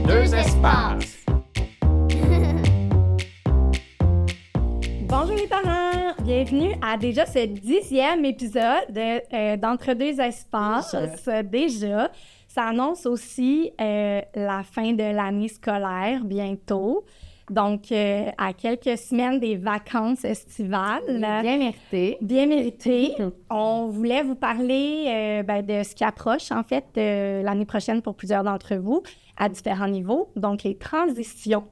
Deux espaces. Bonjour les parents! Bienvenue à déjà ce 10e épisode d'Entre deux espaces. Déjà, ça annonce aussi la fin de l'année scolaire bientôt. Donc, à quelques semaines des vacances estivales. Bien mérité. Bien mérité. On voulait vous parler de ce qui approche, en fait, l'année prochaine pour plusieurs d'entre vous, à différents niveaux. Donc, les transitions.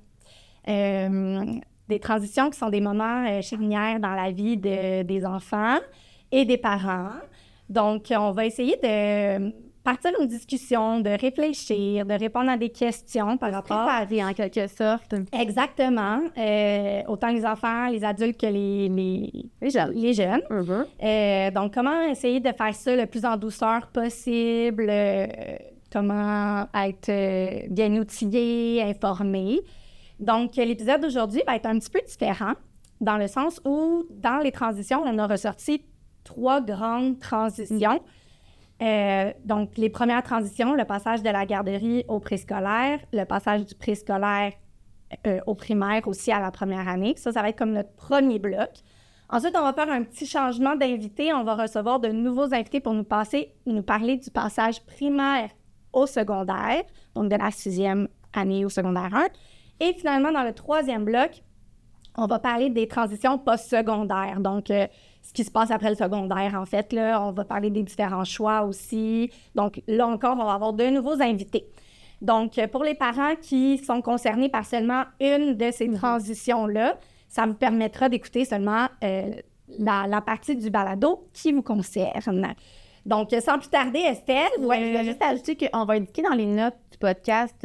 Des transitions qui sont des moments charnières dans la vie des enfants et des parents. Donc, on va essayer de partir une discussion, de réfléchir, de répondre à des questions par rapport... Préparer, en quelque sorte. Exactement. Autant les enfants, les adultes que les jeunes. Les jeunes. Mm-hmm. Donc, comment essayer de faire ça le plus en douceur possible, comment être bien outillé, informé. Donc, l'épisode d'aujourd'hui va être un petit peu différent, dans le sens où, dans les transitions, on a ressorti 3 grandes transitions. Donc, les premières transitions, le passage de la garderie au préscolaire, le passage du préscolaire au primaire aussi à la première année. Ça va être comme notre premier bloc. Ensuite, on va faire un petit changement d'invités. On va recevoir de nouveaux invités pour nous parler du passage primaire au secondaire, donc de la 6e année au secondaire 1. Et finalement, dans le 3e bloc, on va parler des transitions post-secondaires. Donc, ce qui se passe après le secondaire, en fait, là, on va parler des différents choix aussi. Donc, là encore, on va avoir de nouveaux invités. Donc, pour les parents qui sont concernés par seulement une de ces transitions-là, ça vous permettra d'écouter seulement la partie du balado qui vous concerne. Donc, sans plus tarder, Estelle... Je vais juste ajouter qu'on va indiquer dans les notes du podcast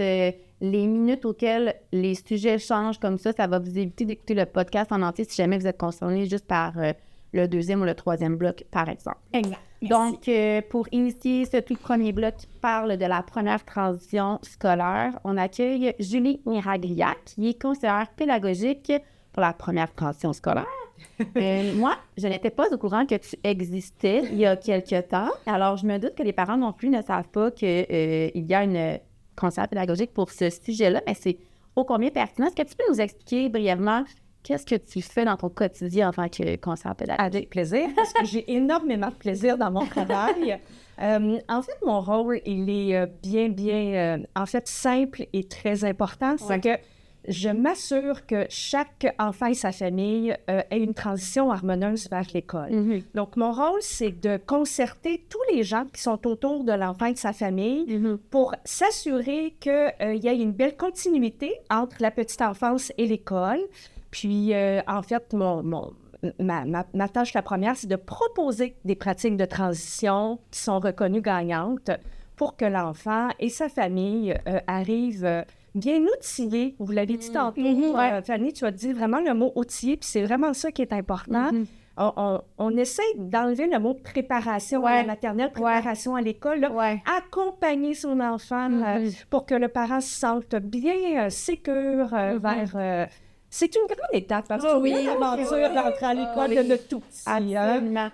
les minutes auxquelles les sujets changent comme ça. Ça va vous éviter d'écouter le podcast en entier si jamais vous êtes concerné juste par le 2e ou le 3e bloc, par exemple. Exact. Donc, pour initier ce tout premier bloc qui parle de la première transition scolaire, on accueille Julie Miraglia, qui est conseillère pédagogique pour la première transition scolaire. Moi, je n'étais pas au courant que tu existais il y a quelques temps. Alors, je me doute que les parents non plus ne savent pas qu'il y a une conseillère pédagogique pour ce sujet-là, mais c'est ô combien pertinent. Est-ce que tu peux nous expliquer brièvement qu'est-ce que tu fais dans ton quotidien en tant que conseillère pédagogique? Avec plaisir, parce que j'ai énormément de plaisir dans mon travail. En fait, mon rôle, il est bien, en fait, simple et très important. C'est que je m'assure que chaque enfant et sa famille ait une transition harmonieuse vers l'école. Mm-hmm. Donc, mon rôle, c'est de concerter tous les gens qui sont autour de l'enfant et de sa famille pour s'assurer qu'il y ait une belle continuité entre la petite enfance et l'école. Puis, en fait, ma tâche, la première, c'est de proposer des pratiques de transition qui sont reconnues gagnantes pour que l'enfant et sa famille arrivent bien outillés. Vous l'avez dit tantôt, Fanny, tu as dit vraiment le mot outillé, puis c'est vraiment ça qui est important. On essaie d'enlever le mot préparation à la maternelle, préparation à l'école, là, accompagner son enfant pour que le parent se sente bien sécure vers... C'est une grande étape, parce que c'est une aventure d'entrer à l'école de tout petit.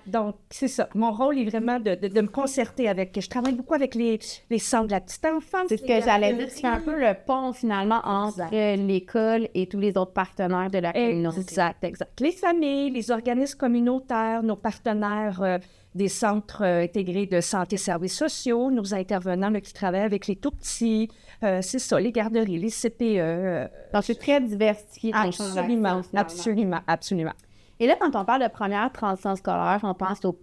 Donc, c'est ça. Mon rôle est vraiment de me concerter avec... Je travaille beaucoup avec les centres de la petite enfance. C'est ce que j'allais dire. C'est un peu le pont, finalement, entre l'école et tous les autres partenaires de la communauté. Exact. Les familles, les organismes communautaires, nos partenaires... des centres intégrés de santé et services sociaux, nos intervenants là, qui travaillent avec les tout-petits, c'est ça, les garderies, les CPE. Donc, c'est très diversifié. Absolument. Et là, quand on parle de première transition scolaire, on pense aux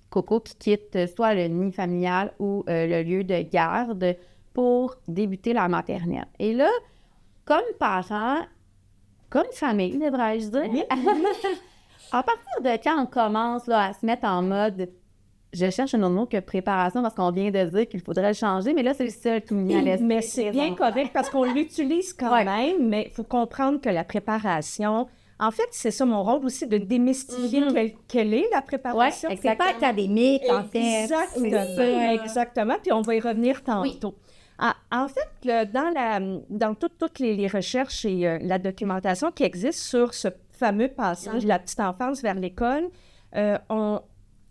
cocos qui quittent soit le nid familial ou le lieu de garde pour débuter la maternelle. Et là, comme parents, comme famille, devrais-je dire, à partir de quand on commence là, à se mettre en mode... Je cherche un autre mot que préparation parce qu'on vient de dire qu'il faudrait le changer, mais là, c'est le seul qui me vient à l'esprit. Mais c'est bien correct parce qu'on l'utilise quand même, mais il faut comprendre que la préparation... En fait, c'est ça mon rôle aussi, de démystifier quelle est la préparation. Oui, c'est pas académique, en fait. Exactement, puis on va y revenir tantôt. En fait, dans toutes les recherches et la documentation qui existent sur ce fameux passage de la petite enfance vers l'école,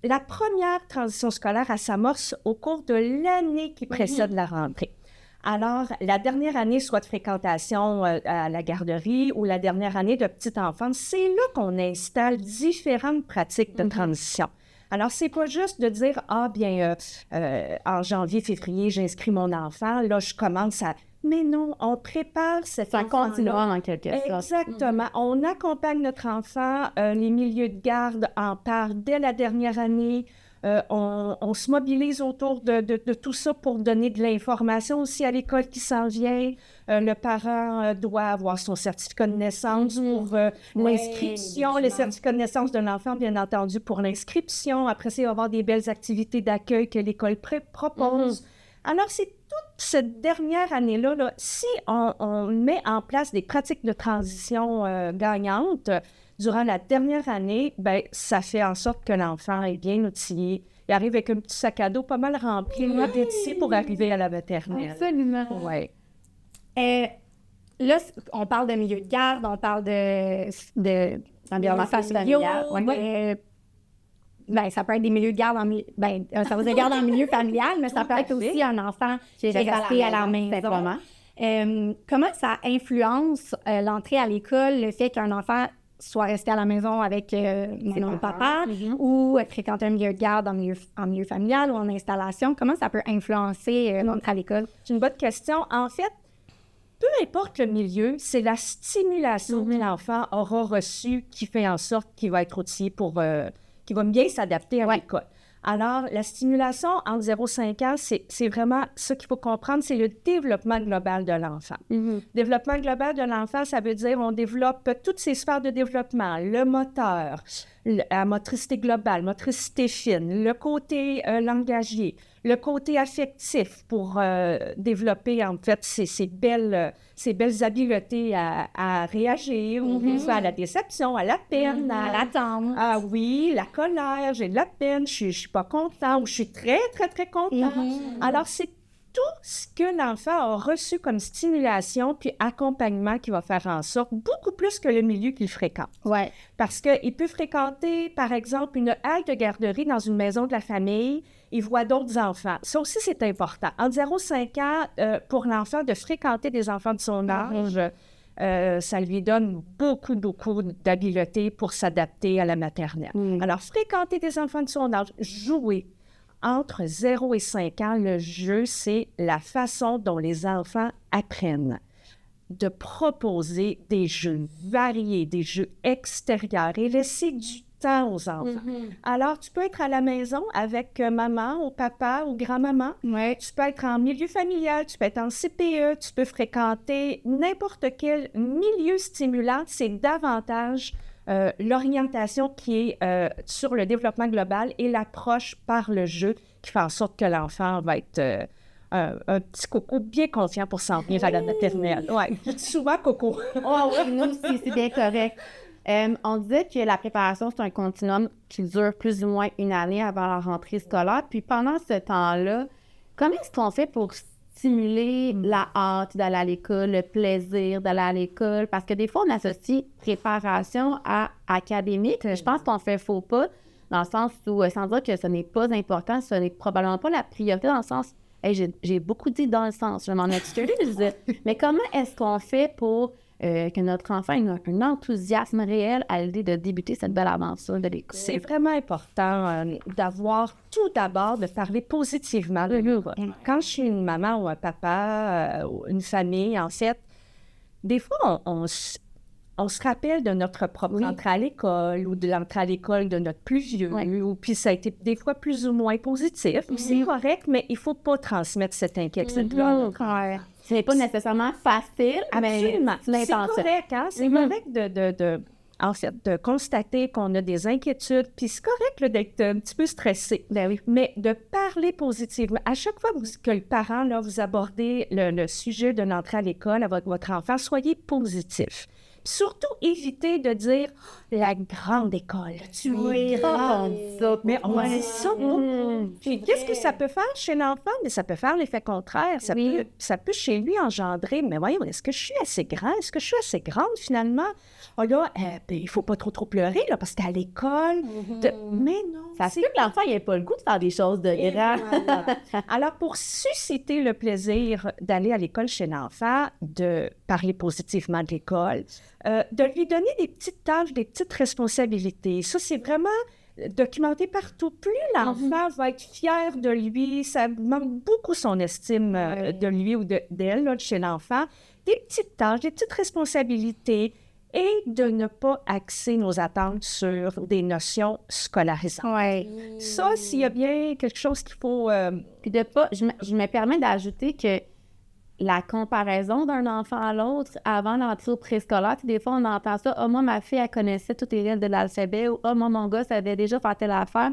la première transition scolaire, elle s'amorce au cours de l'année qui précède la rentrée. Alors, la dernière année, soit de fréquentation à la garderie ou la dernière année de petite enfance, c'est là qu'on installe différentes pratiques de transition. Alors, c'est pas juste de dire, en janvier, février, j'inscris mon enfant, là, je commence à... Mais non, on prépare cet enfant. C'est un continuum, en quelque sorte. Exactement. On accompagne notre enfant. Les milieux de garde en parlent dès la dernière année. On se mobilise autour de tout ça pour donner de l'information aussi à l'école qui s'en vient. Le parent doit avoir son certificat de naissance pour l'inscription, les certificats de naissance de l'enfant, bien entendu, pour l'inscription. Après ça, il va y avoir des belles activités d'accueil que l'école propose. Alors, c'est toute cette dernière année-là, là, si on met en place des pratiques de transition gagnantes, durant la dernière année, ben ça fait en sorte que l'enfant est bien outillé. Il arrive avec un petit sac à dos pas mal rempli d'étiquettes pour arriver à la maternelle. Absolument. Oui. Là, on parle de milieu de garde, on parle Environnement familial. Ça peut être des milieux de garde ça vous garde en milieu familial, mais ça peut être aussi un enfant qui est resté à la maison. Comment ça influence l'entrée à l'école, le fait qu'un enfant soit resté à la maison avec maman ou papa, ou fréquenter un milieu de garde en milieu familial ou en installation? Comment ça peut influencer l'entrée à l'école? C'est une bonne question. En fait, peu importe le milieu, c'est la stimulation que l'enfant aura reçue qui fait en sorte qu'il va être outillé qui va bien s'adapter à l'école. Alors, la stimulation entre 0 et 5 ans, c'est vraiment ce qu'il faut comprendre, c'est le développement global de l'enfant. Développement global de l'enfant, ça veut dire on développe toutes ces sphères de développement, le moteur, la motricité globale, motricité fine, le côté langagier, le côté affectif pour développer, en fait, ces belles habiletés à réagir, ou des fois à la déception, à la peine, à l'attente. Ah oui, la colère, j'ai de la peine, je suis pas content, ou je suis très, très, très content. Alors, c'est tout ce que l'enfant a reçu comme stimulation puis accompagnement qui va faire en sorte, beaucoup plus que le milieu qu'il fréquente. Ouais. Parce qu'il peut fréquenter, par exemple, une halte de garderie dans une maison de la famille, il voit d'autres enfants. Ça aussi, c'est important. En 0 à 5 ans, pour l'enfant, de fréquenter des enfants de son âge, ça lui donne beaucoup, beaucoup d'habileté pour s'adapter à la maternelle. Alors, fréquenter des enfants de son âge, jouer. Entre 0 et 5 ans, le jeu, c'est la façon dont les enfants apprennent. De proposer des jeux variés, des jeux extérieurs et laisser du temps aux enfants. Alors, tu peux être à la maison avec maman ou papa ou grand-maman. Tu peux être en milieu familial, tu peux être en CPE, tu peux fréquenter n'importe quel milieu stimulant. C'est davantage l'orientation qui est sur le développement global et l'approche par le jeu qui fait en sorte que l'enfant va être un petit coco bien confiant pour s'en venir à la maternelle. Oui, souvent coco. Oui, nous aussi, c'est bien correct. On disait que la préparation, c'est un continuum qui dure plus ou moins une année avant la rentrée scolaire. Puis pendant ce temps-là, comment est-ce qu'on fait pour stimuler la hâte d'aller à l'école, le plaisir d'aller à l'école? Parce que des fois, on associe préparation à académique. Je pense qu'on fait faux pas, dans le sens où, sans dire que ce n'est pas important, ce n'est probablement pas la priorité, dans le sens, j'ai beaucoup dit dans le sens, je m'en excuse, mais comment est-ce qu'on fait pour que notre enfant ait un enthousiasme réel à l'idée de débuter cette belle aventure de l'école? C'est vraiment important d'avoir tout d'abord de parler positivement de l'école. Quand je suis une maman ou un papa ou une famille, en fait, des fois, on se rappelle de notre propre entrée à l'école ou de l'entrée à l'école de notre plus vieux, ou puis ça a été des fois plus ou moins positif. C'est correct, mais il ne faut pas transmettre cette inquiétude-là. Ce n'est pas nécessairement facile, mais c'est correct, hein? C'est correct de constater qu'on a des inquiétudes, puis c'est correct là, d'être un petit peu stressé. Mais de parler positivement. À chaque fois que le parent, là, vous abordez le sujet de l'entrée à l'école avec votre enfant, soyez positif. Puis surtout, éviter de dire « la grande école ». Tu vois, mais on dit ça beaucoup. Puis qu'est-ce que ça peut faire chez l'enfant? Mais ça peut faire l'effet contraire. Ça peut chez lui engendrer « mais voyons, est-ce que je suis assez grand? Est-ce que je suis assez grande finalement? » Oh là, il ne faut pas trop pleurer là, parce qu'à l'école... Mais non. Ça se peut que l'enfant n'ait pas le goût de faire des choses de grand. Voilà. Alors, pour susciter le plaisir d'aller à l'école chez l'enfant, de parler positivement de l'école, de lui donner des petites tâches, des petites responsabilités. Ça, c'est vraiment documenté partout. Plus l'enfant va être fier de lui, ça augmente beaucoup son estime de lui ou d'elle, là, chez l'enfant. Des petites tâches, des petites responsabilités et de ne pas axer nos attentes sur des notions scolarisantes. Ouais. Ça, s'il y a bien quelque chose qu'il faut... Puis de pas, je me permets d'ajouter que la comparaison d'un enfant à l'autre avant l'entrée au préscolaire, des fois, on entend ça. « Ah, moi, ma fille, elle connaissait toutes les lettres de l'alphabet. » ou « Ah, moi, mon gars, ça avait déjà fait telle affaire. »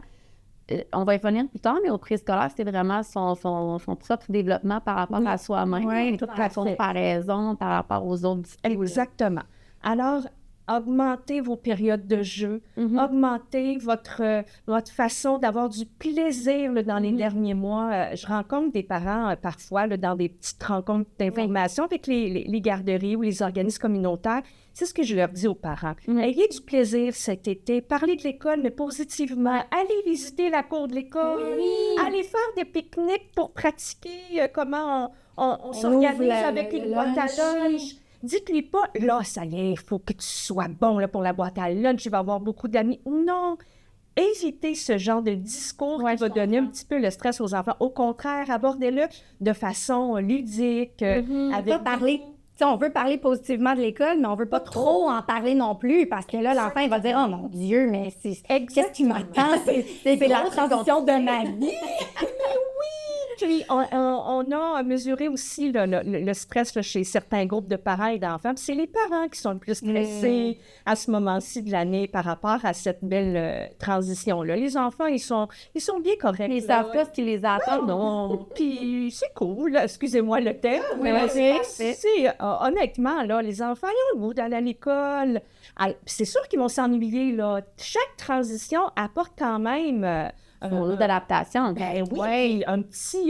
On va y venir plus tard, mais au préscolaire, c'est vraiment son propre développement par rapport à soi-même. Oui, toute la comparaison par rapport aux autres. Exactement. Alors, augmentez vos périodes de jeu, augmentez votre façon d'avoir du plaisir là, dans les derniers mois. Je rencontre des parents parfois là, dans des petites rencontres d'information avec les garderies ou les organismes communautaires. C'est ce que je leur dis aux parents. Ayez du plaisir cet été, parlez de l'école, mais positivement. Allez visiter la cour de l'école, allez faire des pique-niques pour pratiquer comment on s'organise avec une boîte à lunch. Dites-lui pas, là, ça y est, il faut que tu sois bon là, pour la boîte à lunch, tu vas avoir beaucoup d'amis. Non! Évitez ce genre de discours qui va donner un petit peu le stress aux enfants. Au contraire, abordez-le de façon ludique. Pas parler... T'sais, on veut parler positivement de l'école, mais on veut pas trop en parler non plus, parce que là, l'enfant, il va dire « Oh mon Dieu, mais qu'est-ce qui m'attend? C'est la transition de ma vie! » Puis, on a mesuré aussi le stress là, chez certains groupes de parents et d'enfants. Puis c'est les parents qui sont le plus stressés à ce moment-ci de l'année par rapport à cette belle transition-là. Les enfants, ils sont bien corrects. Ils savent pas ce qui les attend. Non, puis c'est cool, là, excusez-moi le terme. Honnêtement, là, les enfants, ils ont le goût d'aller à l'école. C'est sûr qu'ils vont s'ennuyer, là. Chaque transition apporte quand même... Son lot d'adaptation. Ben oui, un petit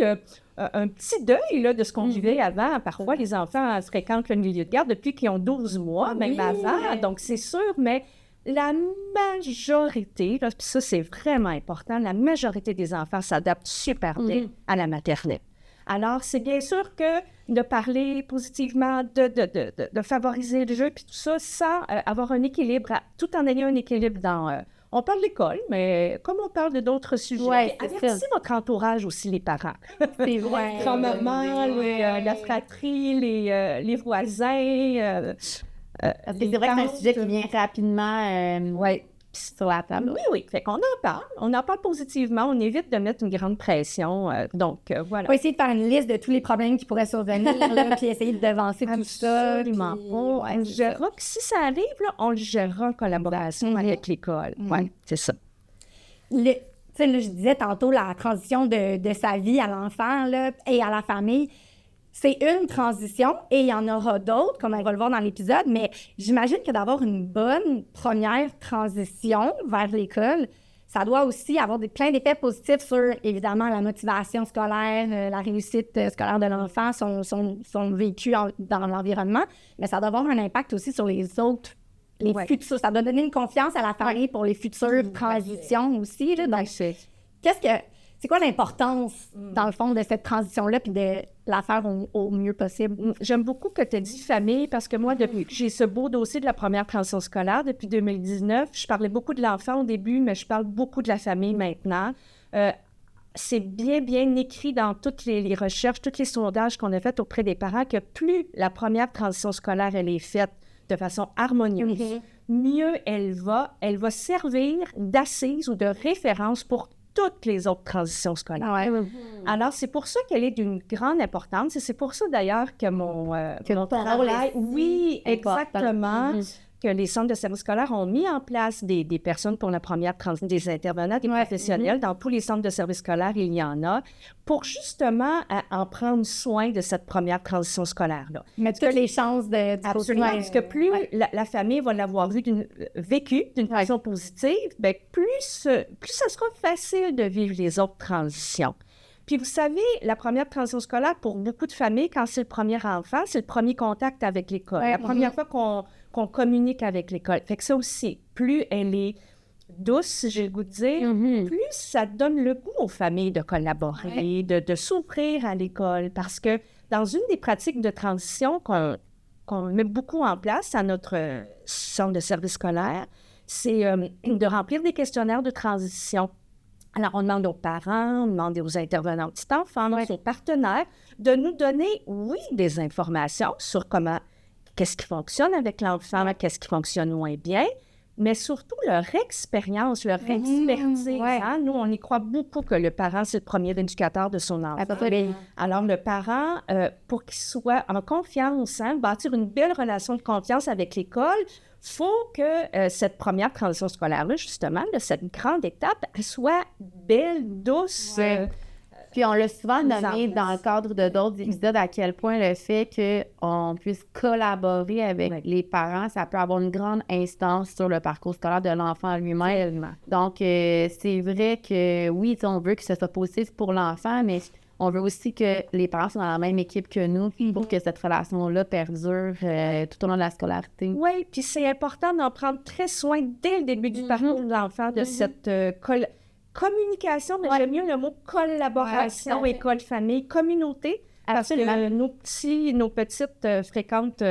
deuil là, de ce qu'on vivait avant. Parfois, les enfants fréquentent le milieu de garde depuis qu'ils ont 12 mois, même avant. Donc, c'est sûr, mais la majorité, là, puis ça, c'est vraiment important, la majorité des enfants s'adaptent super bien à la maternelle. Alors, c'est bien sûr que de parler positivement, de favoriser le jeu, puis tout ça, sans avoir un équilibre, tout en ayant un équilibre dans... on parle de l'école, mais comme on parle d'autres sujets, avertissez votre entourage aussi, les parents. C'est vrai. Grand-maman, la fratrie, les voisins. Parce que c'est vrai que c'est un sujet qui vient rapidement sur la table. Oui. Fait qu'on en parle. On en parle positivement. On évite de mettre une grande pression. Donc, voilà. On va essayer de faire une liste de tous les problèmes qui pourraient survenir, là, puis essayer de devancer tout ça. Absolument. On gérera, puis si ça arrive, là, on le gérera en collaboration avec l'école. Oui, c'est ça. Tu sais, là, je disais tantôt la transition de sa vie à l'enfant là, et à la famille. C'est une transition et il y en aura d'autres, comme on va le voir dans l'épisode, mais j'imagine que d'avoir une bonne première transition vers l'école, ça doit aussi avoir plein d'effets positifs sur, évidemment, la motivation scolaire, la réussite scolaire de l'enfant, son vécu dans l'environnement, mais ça doit avoir un impact aussi sur les autres, les futurs. Ça doit donner une confiance à la famille pour les futures transitions aussi. Là, donc, c'est quoi l'importance, dans le fond, de cette transition-là puis de la faire au mieux possible? J'aime beaucoup que tu aies dit famille parce que moi, depuis que j'ai ce beau dossier de la première transition scolaire depuis 2019, je parlais beaucoup de l'enfant au début, mais je parle beaucoup de la famille maintenant. C'est bien écrit dans toutes les recherches, tous les sondages qu'on a faits auprès des parents que plus la première transition scolaire, elle est faite de façon harmonieuse, mieux elle va servir d'assise ou de référence pour toutes les autres transitions scolaires. Alors, c'est pour ça qu'elle est d'une grande importance et c'est pour ça d'ailleurs que mon travail... Oui, exactement. que les centres de services scolaires ont mis en place des personnes pour la première transition, des intervenants, des professionnels. Dans tous les centres de services scolaires, il y en a, pour justement en prendre soin de cette première transition scolaire-là. Mettre toutes les chances de... Absolument, parce que plus la famille va l'avoir vécu d'une façon positive, bien, plus ça sera facile de vivre les autres transitions. Puis vous savez, la première transition scolaire, pour beaucoup de familles, quand c'est le premier enfant, c'est le premier contact avec l'école. La première fois qu'on communique avec l'école. Fait que ça aussi, plus elle est douce, j'ai le goût de dire, plus ça donne le goût aux familles de collaborer, de s'ouvrir à l'école. Parce que dans une des pratiques de transition qu'on met beaucoup en place à notre centre de service scolaire, c'est de remplir des questionnaires de transition. Alors, on demande aux parents, on demande aux intervenants petits enfants, aux partenaires, de nous donner, oui, des informations sur qu'est-ce qui fonctionne avec l'enfant, qu'est-ce qui fonctionne moins bien, mais surtout leur expérience, leur expertise. Hein? Nous, on y croit beaucoup que le parent, c'est le premier éducateur de son enfant. Alors, le parent, pour qu'il soit en confiance, bâtir une belle relation de confiance avec l'école, il faut que cette première transition scolaire-là, justement, cette grande étape, elle soit belle, douce. Puis on l'a souvent nommé dans le cadre de d'autres épisodes à quel point le fait qu'on puisse collaborer avec les parents, ça peut avoir une grande instance sur le parcours scolaire de l'enfant lui-même. Donc, c'est vrai que oui, on veut que ce soit positif pour l'enfant, mais on veut aussi que les parents soient dans la même équipe que nous pour que cette relation-là perdure tout au long de la scolarité. Oui, puis c'est important d'en prendre très soin dès le début du parcours de l'enfant, de cette communication, mais j'aime mieux le mot collaboration, école, famille, communauté, parce que nos petites fréquentent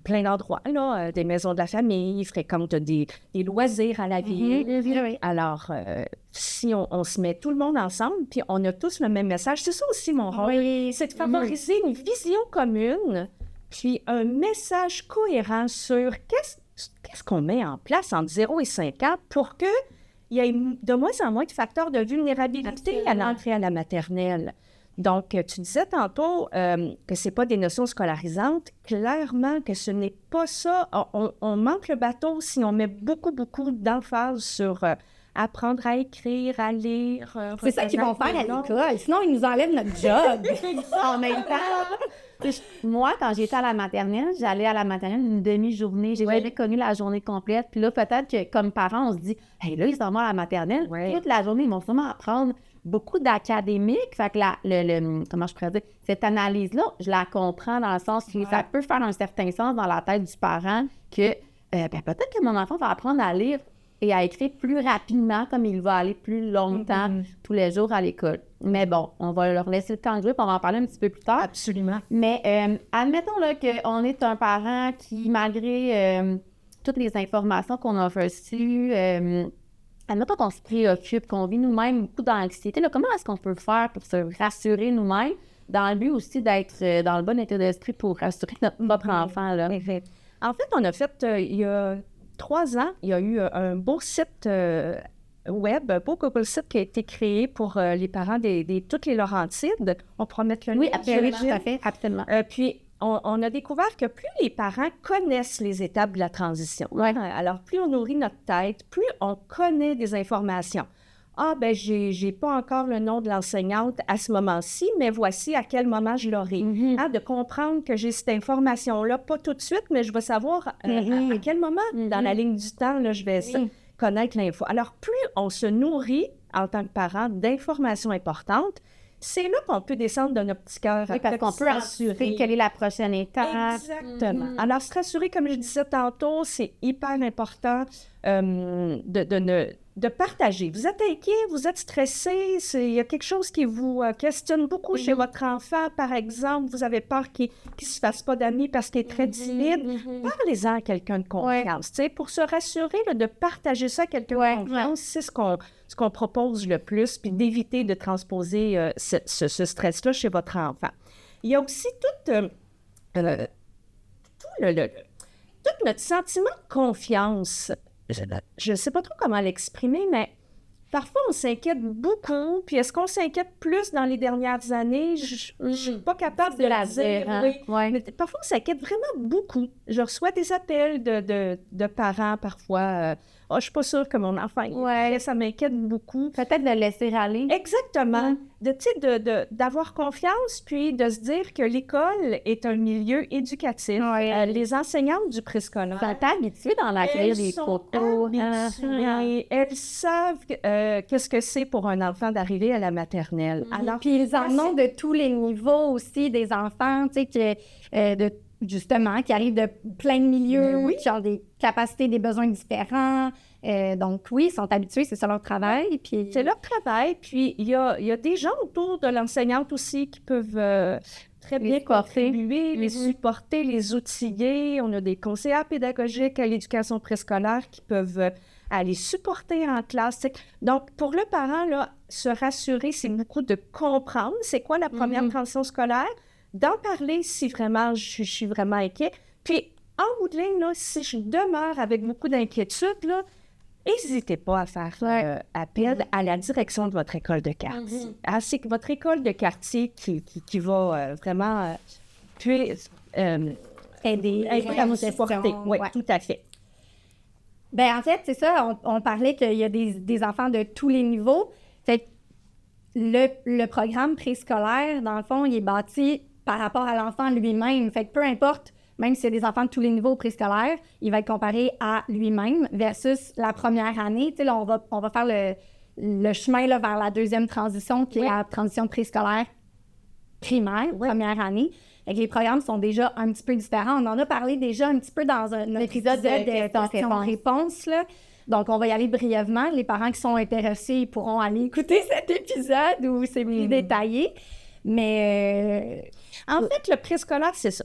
plein d'endroits, là, des maisons de la famille, fréquentent des loisirs à la ville. Alors, si on se met tout le monde ensemble, puis on a tous le même message, c'est ça aussi mon rôle, c'est de favoriser une vision commune, puis un message cohérent sur qu'est-ce qu'on met en place entre 0 et 5 ans pour que il y a de moins en moins de facteurs de vulnérabilité à l'entrée à la maternelle. Donc, tu disais tantôt que ce n'est pas des notions scolarisantes. Clairement que ce n'est pas ça. On manque le bateau si on met beaucoup d'emphase sur apprendre à écrire, à lire. C'est ça qu'ils vont faire à l'école. Sinon, ils nous enlèvent notre job. En même temps. Moi, quand j'étais à la maternelle, j'allais à la maternelle une demi-journée. J'ai jamais connu la journée complète. Puis là, peut-être que comme parents, on se dit, hey, là, ils s'en vont à la maternelle. Toute la journée, ils vont sûrement apprendre beaucoup d'académiques. Fait que comment je pourrais dire, cette analyse-là, je la comprends dans le sens que ça peut faire un certain sens dans la tête du parent que peut-être que mon enfant va apprendre à lire et à écrire plus rapidement comme il va aller plus longtemps tous les jours à l'école. Mais bon, on va leur laisser le temps de jouer, puis on va en parler un petit peu plus tard. Absolument. Mais admettons là, qu'on est un parent qui, malgré toutes les informations qu'on a reçues, admettons qu'on se préoccupe, qu'on vit nous-mêmes beaucoup d'anxiété, là, comment est-ce qu'on peut faire pour se rassurer nous-mêmes dans le but aussi d'être dans le bon état d'esprit pour rassurer notre enfant, là? En fait, on a fait, il y a 3 ans, il y a eu un beau site web, un beau Google site qui a été créé pour les parents de toutes les Laurentides. On pourra mettre le lien. Oui, absolument, tout à fait, absolument. Puis, on a découvert que plus les parents connaissent les étapes de la transition, alors plus on nourrit notre tête, plus on connaît des informations. Ah, ben j'ai pas encore le nom de l'enseignante à ce moment-ci, mais voici à quel moment je l'aurai. De comprendre que j'ai cette information-là, pas tout de suite, mais je vais savoir à quel moment, dans la ligne du temps, là, je vais connaître l'info. Alors, plus on se nourrit, en tant que parent, d'informations importantes, c'est là qu'on peut descendre de notre petit cœur. Oui, parce qu'on peut assurer quelle est la prochaine étape. Exactement. Alors, se rassurer, comme je disais tantôt, c'est hyper important de partager. Vous êtes inquiet, vous êtes stressé, il y a quelque chose qui vous questionne beaucoup chez votre enfant, par exemple, vous avez peur qu'il ne se fasse pas d'amis parce qu'il est très timide. Parlez-en à quelqu'un de confiance. Pour se rassurer, là, de partager ça à quelqu'un de confiance, c'est ce qu'on propose le plus, puis d'éviter de transposer ce stress-là chez votre enfant. Il y a aussi tout notre sentiment de confiance. Je ne sais pas trop comment l'exprimer, mais Parfois, on s'inquiète beaucoup. Puis est-ce qu'on s'inquiète plus dans les dernières années? Je ne suis pas capable de la dire. hein? Oui. Ouais. Mais parfois, on s'inquiète vraiment beaucoup. Je reçois des appels de parents parfois. Je ne suis pas sûre que mon enfant, ça m'inquiète beaucoup. Peut-être de le laisser aller. Exactement. D'avoir confiance, puis de se dire que l'école est un milieu éducatif. Les enseignantes du préscolaire sont habituées d'en accueillir des photos. Elles savent qu'est-ce que c'est pour un enfant d'arriver à la maternelle. Alors, puis ils en ont de tous les niveaux aussi, des enfants, tu sais, justement, qui arrivent de plein de milieux, qui ont des capacités, des besoins différents. Donc oui, ils sont habitués, c'est ça leur travail. Puis... C'est leur travail. Puis il y a des gens autour de l'enseignante aussi qui peuvent très bien contribuer, les supporter, les outiller. On a des conseillers pédagogiques à l'éducation préscolaire qui peuvent aller supporter en classe. Donc, pour le parent, là, se rassurer, c'est beaucoup de comprendre c'est quoi la première transition scolaire, d'en parler si vraiment je suis vraiment inquiet. Puis, en bout de ligne, là, si je demeure avec beaucoup d'inquiétude, là, n'hésitez pas à faire appel à la direction de votre école de quartier. C'est votre école de quartier qui va vraiment aider à vous supporter. Oui, tout à fait. Bien, en fait, c'est ça, on parlait qu'il y a des enfants de tous les niveaux. Fait que le programme préscolaire, dans le fond, il est bâti par rapport à l'enfant lui-même. Fait que peu importe, même si c'est des enfants de tous les niveaux préscolaires, il va être comparé à lui-même versus la première année. Tu sais, là, on va faire le chemin là, vers la deuxième transition, qui est la transition préscolaire primaire, première année. Fait que les programmes sont déjà un petit peu différents. On en a parlé déjà un petit peu dans un épisode de questions-réponses, là. Donc, on va y aller brièvement. Les parents qui sont intéressés pourront aller écouter cet épisode où c'est plus détaillé. Mais... En fait, le préscolaire, c'est ça.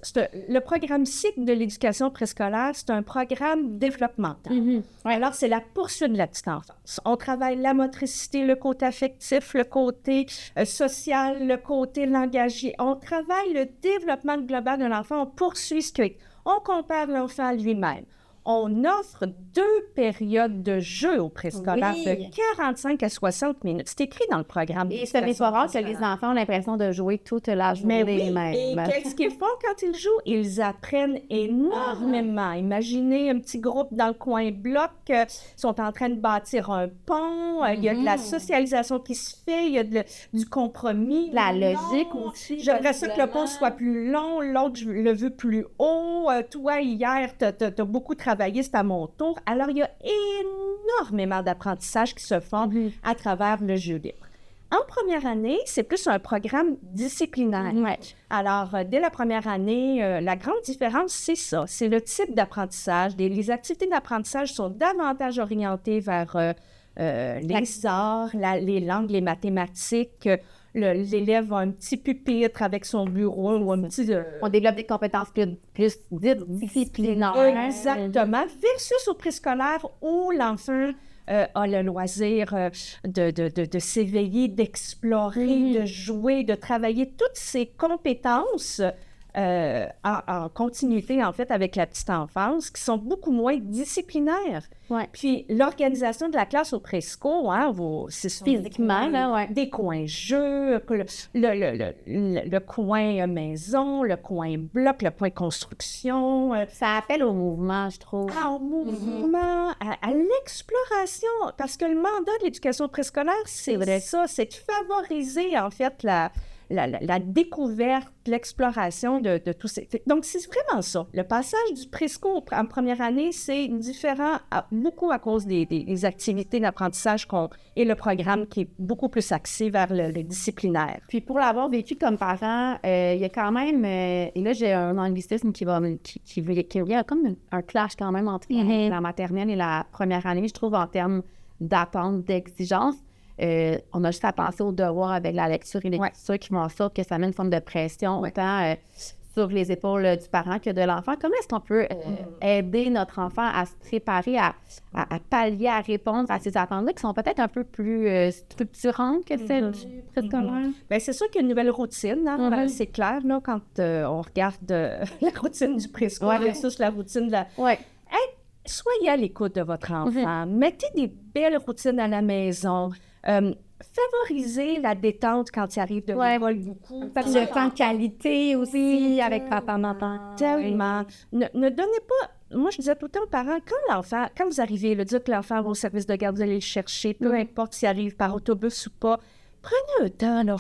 Le programme cycle de l'éducation préscolaire, c'est un programme développemental. Alors, c'est la poursuite de la petite enfance. On travaille la motricité, le côté affectif, le côté social, le côté langagier. On travaille le développement global de l'enfant. On poursuit ce que... On compare l'enfant à lui-même. On offre 2 périodes de jeu au préscolaire de 45 à 60 minutes. C'est écrit dans le programme. Et ce n'est pas rare que les enfants ont l'impression de jouer toute la journée. Et qu'est-ce qu'ils font quand ils jouent? Ils apprennent énormément. Imaginez un petit groupe dans le coin bloc, sont en train de bâtir un pont, il y a de la socialisation qui se fait, il y a du compromis. La logique aussi. J'aimerais ça que le pont soit plus long, l'autre, je le veux plus haut. Toi, hier, t'as beaucoup travaillé, c'est à mon tour. Alors, il y a énormément d'apprentissages qui se font à travers le jeu libre. En première année, c'est plus un programme disciplinaire. Alors, dès la première année, la grande différence, c'est ça. C'est le type d'apprentissage. Les activités d'apprentissage sont davantage orientées vers les arts, les langues, les mathématiques. L'élève a un petit pupitre avec son bureau ou un petit... On développe des compétences plus disciplinaires. Exactement. Versus au préscolaire où l'enfant a le loisir de s'éveiller, d'explorer, de jouer, de travailler toutes ses compétences en continuité, en fait, avec la petite enfance, qui sont beaucoup moins disciplinaires. Puis l'organisation de la classe au présco, c'est physiquement, des coins jeux, le coin maison, le coin bloc, le coin construction. Ça appelle au mouvement, je trouve. Au mouvement, à l'exploration, parce que le mandat de l'éducation préscolaire, c'est ça, c'est de favoriser, en fait, la découverte, l'exploration de tous ces... Donc, c'est vraiment ça. Le passage du présco en première année, c'est différent beaucoup à cause des activités d'apprentissage et le programme qui est beaucoup plus axé vers le disciplinaire. Puis, pour l'avoir vécu comme parent, il y a quand même... et là, j'ai un anglicisme qui a comme un clash quand même entre la maternelle et la première année, je trouve, en termes d'attente, d'exigence. On a juste à penser aux devoirs avec la lecture et l'écriture qui font en sorte que ça met une forme de pression autant sur les épaules du parent que de l'enfant. Comment est-ce qu'on peut aider notre enfant à se préparer, à pallier, à répondre à ces attentes-là qui sont peut-être un peu plus structurantes que celles du préscolaire? Bien, c'est sûr qu'il y a une nouvelle routine. C'est clair, là, quand on regarde la routine du préscolaire versus la routine de la... soyez à l'écoute de votre enfant. Mettez des belles routines à la maison. Favorisez la détente quand il arrive de l'école beaucoup. Le temps de qualité aussi avec papa, maman. Tellement. Ne donnez pas... Moi, je disais tout le temps aux parents, quand vous arrivez, dites que l'enfant va au service de garde, vous allez le chercher, peu importe s'il arrive par autobus ou pas, prenez un temps, là.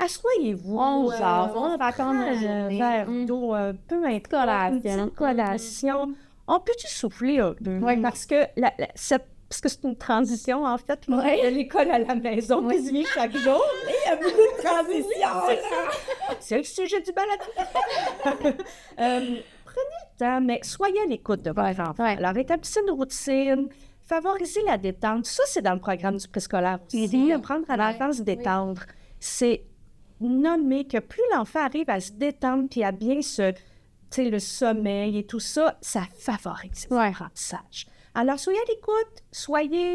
Assoyez-vous. On va comme un verre d'eau, peu importe, une petite collation. On peut-tu souffler un peu? Parce que parce que c'est une transition, en fait, de l'école à la maison, qui se vit chaque jour. Il y a beaucoup de transitions. C'est le sujet du balado. Prenez le temps, mais soyez à l'écoute de votre enfant. Alors, établissez une routine, favorisez la détente. Ça, c'est dans le programme du préscolaire aussi. Apprendre à l'enfant se détendre. C'est nommer que plus l'enfant arrive à se détendre puis à bien le sommeil et tout ça, ça favorise l'apprentissage. Alors, soyez à l'écoute, soyez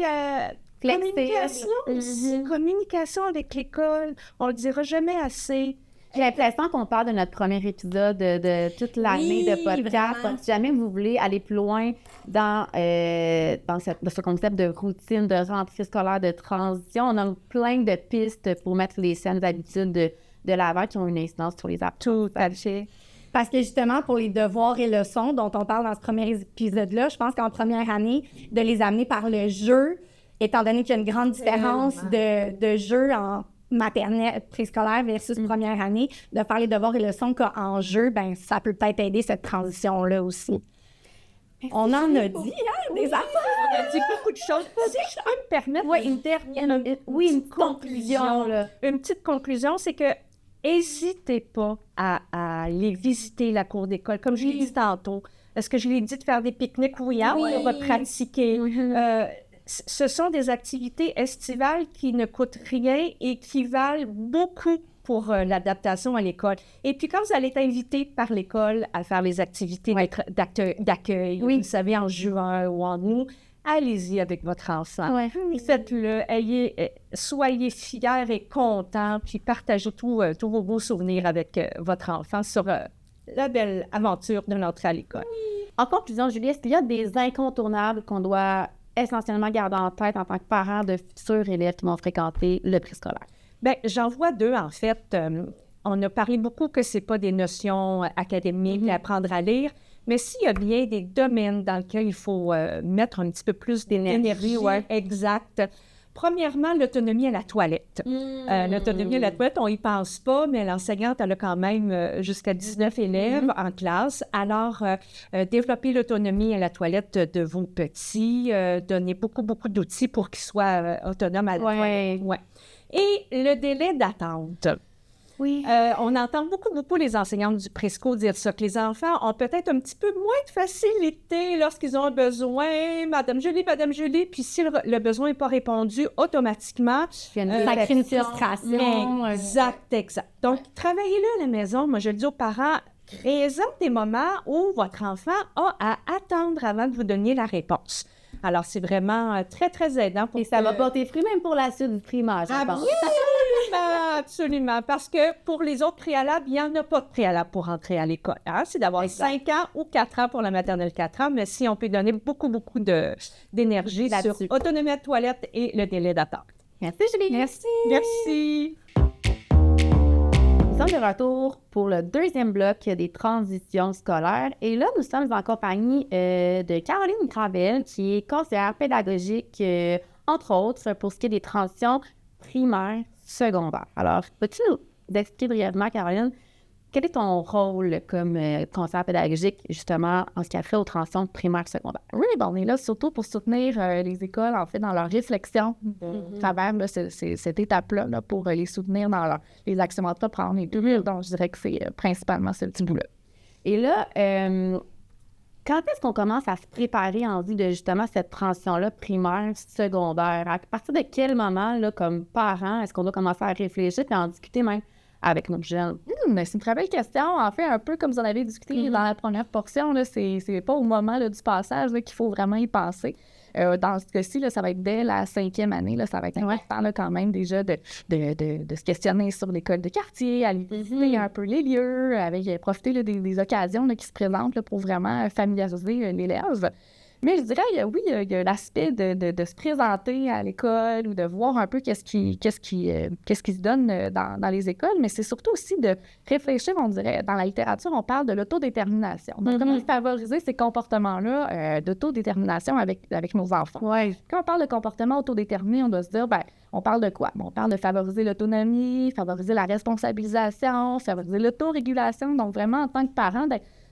communication avec l'école. On le dira jamais assez. J'ai l'impression qu'on parle de notre premier épisode de toute l'année de podcast. Donc, si jamais vous voulez aller plus loin dans ce concept de routine, de rentrée scolaire, de transition, on a plein de pistes pour mettre les saines habitudes de l'avant qui ont une incidence sur les apprentissages. Tout à fait. Parce que justement, pour les devoirs et leçons dont on parle dans ce premier épisode-là, je pense qu'en première année, de les amener par le jeu, étant donné qu'il y a une grande différence de jeu en maternelle, préscolaire versus première année, de faire les devoirs et leçons qu'en jeu, ben ça peut peut-être aider cette transition-là aussi. On en a dit, des affaires! On a dit beaucoup de choses. Si je peux me permettre une conclusion. Une petite conclusion, c'est que n'hésitez pas à aller visiter la cour d'école. Comme je l'ai dit tantôt, est-ce que je l'ai dit de faire des pique-niques? Oui, on va pratiquer. Ce sont des activités estivales qui ne coûtent rien et qui valent beaucoup pour l'adaptation à l'école. Et puis, quand vous allez être invité par l'école à faire les activités d'accueil, vous savez, en juin ou en août, allez-y avec votre enfant. Faites-le, soyez fiers et contents, puis partagez tous vos beaux souvenirs avec votre enfant sur la belle aventure de l'entrée à l'école. En conclusion, Julie, est-ce qu'il y a des incontournables qu'on doit essentiellement garder en tête en tant que parent de futurs élèves qui vont fréquenter le préscolaire? Bien, j'en vois deux, en fait. On a parlé beaucoup que ce n'est pas des notions académiques, apprendre à lire, mais s'il y a bien des domaines dans lesquels il faut mettre un petit peu plus d'énergie. Exact. Premièrement, l'autonomie à la toilette. L'autonomie à la toilette, on n'y pense pas, mais l'enseignante, elle a quand même jusqu'à 19 élèves en classe. Alors, développer l'autonomie à la toilette de vos petits, donner beaucoup d'outils pour qu'ils soient autonomes à la toilette. Et le délai d'attente. On entend beaucoup les enseignantes du présco dire ça, que les enfants ont peut-être un petit peu moins de facilité lorsqu'ils ont besoin, Madame Julie, puis si le besoin n'est pas répondu, automatiquement, ça crée une frustration. Exact. Donc, travaillez-le à la maison. Moi, je le dis aux parents, créez-en des moments où votre enfant a à attendre avant que vous donniez la réponse. Alors, c'est vraiment très, très aidant. Et ça va porter fruit même pour la suite du primaire, je pense. Absolument. Parce que pour les autres préalables, il n'y en a pas de préalable pour entrer à l'école. C'est d'avoir 5 ans ou 4 ans pour la maternelle 4 ans, mais si on peut donner beaucoup d'énergie sur autonomie à la toilette et le délai d'attente. Merci, Julie. Merci. Nous sommes de retour pour le deuxième bloc des transitions scolaires. Et là, nous sommes en compagnie de Caroline Gravel, qui est conseillère pédagogique, entre autres, pour ce qui est des transitions primaires, secondaires. Alors, peux-tu nous expliquer brièvement, Caroline, quel est ton rôle comme conseillère pédagogique, justement, en ce qui a trait aux transitions primaires, secondaires? Oui, ben, on est là surtout pour soutenir les écoles, en fait, dans leur réflexion à travers cette étape-là, là, pour les soutenir dans les actions d'entreprendre et tout. Donc, je dirais que c'est principalement ce petit bout-là. Et là, quand est-ce qu'on commence à se préparer en vue de, justement, cette transition-là primaire, secondaire? À partir de quel moment, là, comme parents, est-ce qu'on doit commencer à réfléchir et en discuter même avec nos jeunes? C'est une très belle question. En fait, un peu comme vous en avez discuté dans la première portion, là, c'est pas au moment là, du passage là, qu'il faut vraiment y penser. Dans ce cas-ci, là, ça va être dès la 5e année. Là, ça va être important là, quand même déjà de se questionner sur l'école de quartier, aller visiter un peu les lieux, profiter là, des occasions là, qui se présentent là, pour vraiment familiariser l'élève. Mais je dirais, il y a l'aspect de se présenter à l'école ou de voir un peu qu'est-ce qui se donne dans les écoles, mais c'est surtout aussi de réfléchir, on dirait, dans la littérature, on parle de l'autodétermination. Donc, comment favoriser ces comportements-là d'autodétermination avec nos enfants. Quand on parle de comportement autodéterminé, on doit se dire, on parle de quoi? On parle de favoriser l'autonomie, favoriser la responsabilisation, favoriser l'autorégulation. Donc, vraiment, en tant que parent,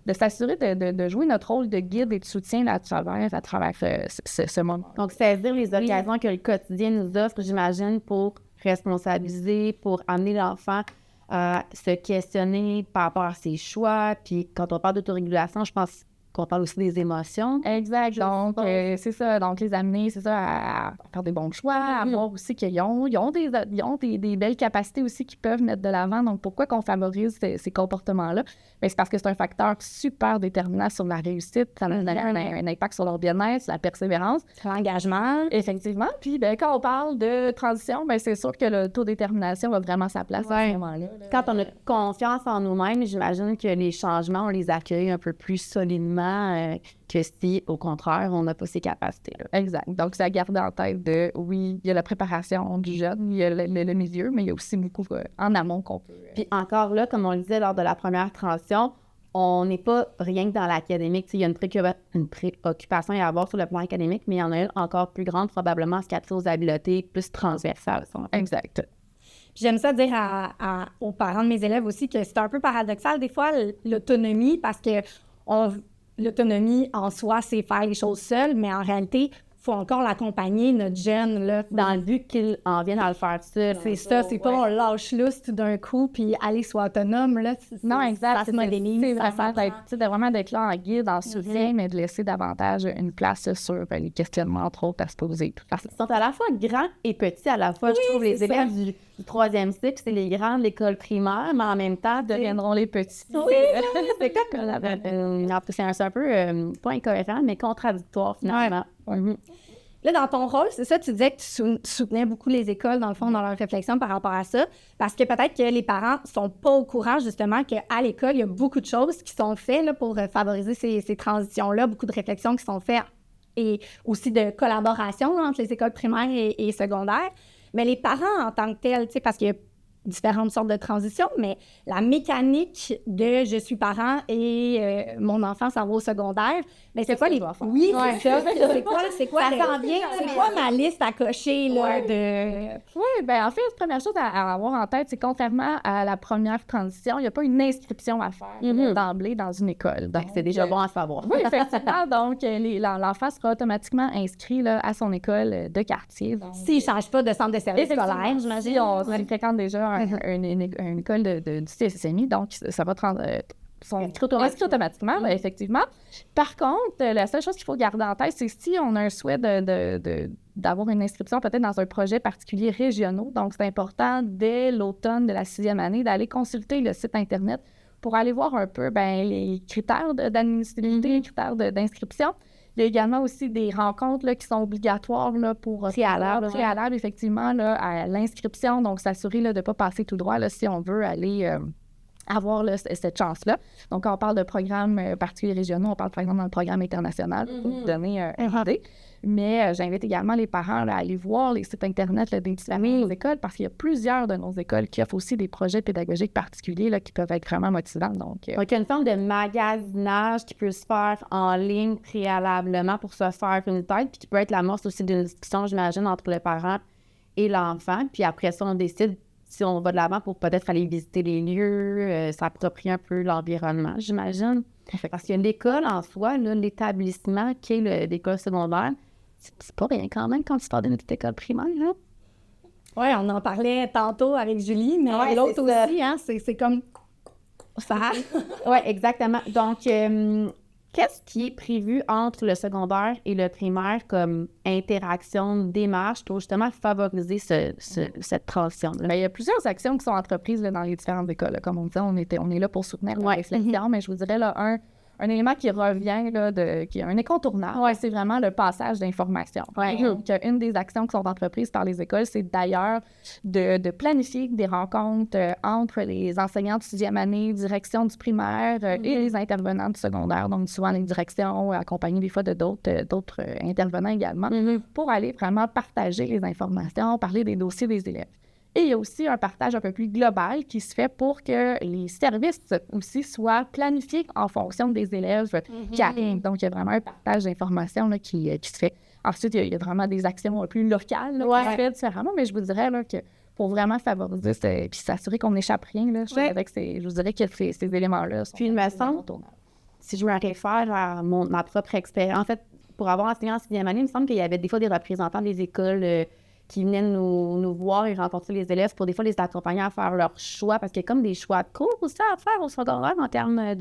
de s'assurer de jouer notre rôle de guide et de soutien là, à travers ce moment. Donc, saisir les occasions que le quotidien nous offre, j'imagine, pour responsabiliser, pour amener l'enfant à se questionner par rapport à ses choix. Puis, quand on parle d'autorégulation, je pense qu'on parle aussi des émotions. Exact. Donc, c'est ça. Donc, les amener, c'est ça, à faire des bons choix, à voir aussi qu'ils ont des belles capacités aussi qu'ils peuvent mettre de l'avant. Donc, pourquoi qu'on favorise ces comportements-là? Bien, c'est parce que c'est un facteur super déterminant sur la réussite. Ça a un impact sur leur bien-être, sur la persévérance. L'engagement. Effectivement. Puis, quand on parle de transition, c'est sûr que l'autodétermination a vraiment sa place à ce moment-là. Quand on a confiance en nous-mêmes, j'imagine que les changements, on les accueille un peu plus solidement que si, au contraire, on n'a pas ces capacités-là. Exact. Donc, c'est à garder en tête il y a la préparation du jeune, il y a le milieu, mais il y a aussi beaucoup en amont qu'on peut... Puis encore là, comme on le disait lors de la première transition, on n'est pas rien que dans l'académique. Il y a une préoccupation à avoir sur le plan académique, mais il y en a une encore plus grande, probablement, ce qui a trait aux habiletés plus transversales. Exact. J'aime ça dire aux parents de mes élèves aussi que c'est un peu paradoxal, des fois, l'autonomie, parce que l'autonomie en soi, c'est faire les choses seul, mais en réalité, il faut encore l'accompagner, notre jeune, là, dans le but qu'il en vienne à le faire seul. C'est ça, c'est pas on lâche lousse tout d'un coup, puis aller soit autonome, là. Non, exact. Ça se modélise. C'est vraiment d'être là en guide, en soutien, mais de laisser davantage une place sur les questionnements, entre autres, à se poser. Ils sont à la fois grands et petits, à la fois, je trouve, les élèves du 3e cycle, c'est les grands de l'école primaire, mais en même temps, deviendront les petits. Oui, c'est c'est un peu, pas incohérent, mais contradictoire, finalement. Là, dans ton rôle, c'est ça, tu disais que tu soutenais beaucoup les écoles, dans le fond, dans leur réflexion par rapport à ça, parce que peut-être que les parents sont pas au courant, justement, qu'à l'école, il y a beaucoup de choses qui sont faites là, pour favoriser ces transitions-là, beaucoup de réflexions qui sont faites et aussi de collaboration là, entre les écoles primaires et secondaires. Mais les parents en tant que tels, tu sais, parce qu'il y a différentes sortes de transitions, mais la mécanique de je suis parent et mon enfant s'en va au secondaire, mais c'est quoi les... Oui, c'est ça. C'est quoi ma liste à cocher, là, de... Oui, bien, en fait, la première chose à avoir en tête, c'est contrairement à la première transition, il n'y a pas une inscription à faire d'emblée dans une école. Donc, c'est déjà bon à savoir. Oui, effectivement. Donc, l'enfant sera automatiquement inscrit là, à son école de quartier. S'il ne change pas de centre de service scolaire, j'imagine. Si on fréquente déjà une école du CSSMI, donc ça va sont inscrits automatiquement, effectivement. Par contre, la seule chose qu'il faut garder en tête, c'est si on a un souhait d'avoir une inscription peut-être dans un projet particulier régional. Donc, c'est important, dès l'automne de la 6e année, d'aller consulter le site Internet pour aller voir un peu les critères d'admissibilité, les critères d'inscription. Il y a également aussi des rencontres là, qui sont obligatoires là, pour préalable, effectivement, là, à l'inscription. Donc, s'assurer là, de ne pas passer tout droit là, si on veut aller avoir là, cette chance-là. Donc, quand on parle de programmes particuliers régionaux, on parle par exemple dans le programme international pour vous donner une idée. Mais j'invite également les parents là, à aller voir les sites Internet là, des différentes écoles parce qu'il y a plusieurs de nos écoles qui offrent aussi des projets pédagogiques particuliers là, qui peuvent être vraiment motivants. Donc, il y a une forme de magasinage qui peut se faire en ligne préalablement pour se faire une tête, puis qui peut être l'amorce aussi d'une discussion, j'imagine, entre le parent et l'enfant. Puis après ça, on décide si on va de l'avant pour peut-être aller visiter les lieux, s'approprier un peu l'environnement, j'imagine. Parce que l'école en soi, là, l'établissement qui est l'école secondaire, c'est pas rien quand même quand tu parles d'une petite école primaire. Hein? Oui, on en parlait tantôt avec Julie, mais l'autre aussi, hein, c'est comme ça. Oui, exactement. Donc, qu'est-ce qui est prévu entre le secondaire et le primaire comme interaction, démarche pour justement favoriser cette transition-là? Bien, il y a plusieurs actions qui sont entreprises là, dans les différentes écoles. Là. Comme on disait, on est là pour soutenir la réflexion, mais je vous dirais, là, un élément qui revient, là, qui est un incontournable, c'est vraiment le passage d'informations. Une des actions qui sont entreprises par les écoles, c'est d'ailleurs de planifier des rencontres entre les enseignants de 6e année, direction du primaire et les intervenants du secondaire, donc souvent les directions, accompagnés des fois de d'autres intervenants également, pour aller vraiment partager les informations, parler des dossiers des élèves. Et il y a aussi un partage un peu plus global qui se fait pour que les services aussi soient planifiés en fonction des élèves qui arrivent. Donc, il y a vraiment un partage d'informations là, qui se fait. Ensuite, il y a vraiment des actions plus locales là, qui se fait différemment, mais je vous dirais là, que pour vraiment favoriser puis s'assurer qu'on n'échappe rien, là, je vous dirais que ces éléments-là sont... Puis, il me semble, si je me réfère à ma propre expérience, en fait, pour avoir enseigné en 6e année, il me semble qu'il y avait des fois des représentants des écoles qui venaient nous voir et rencontrer les élèves pour des fois les accompagner à faire leurs choix, parce qu'il y a comme des choix de cours aussi à faire au secondaire en termes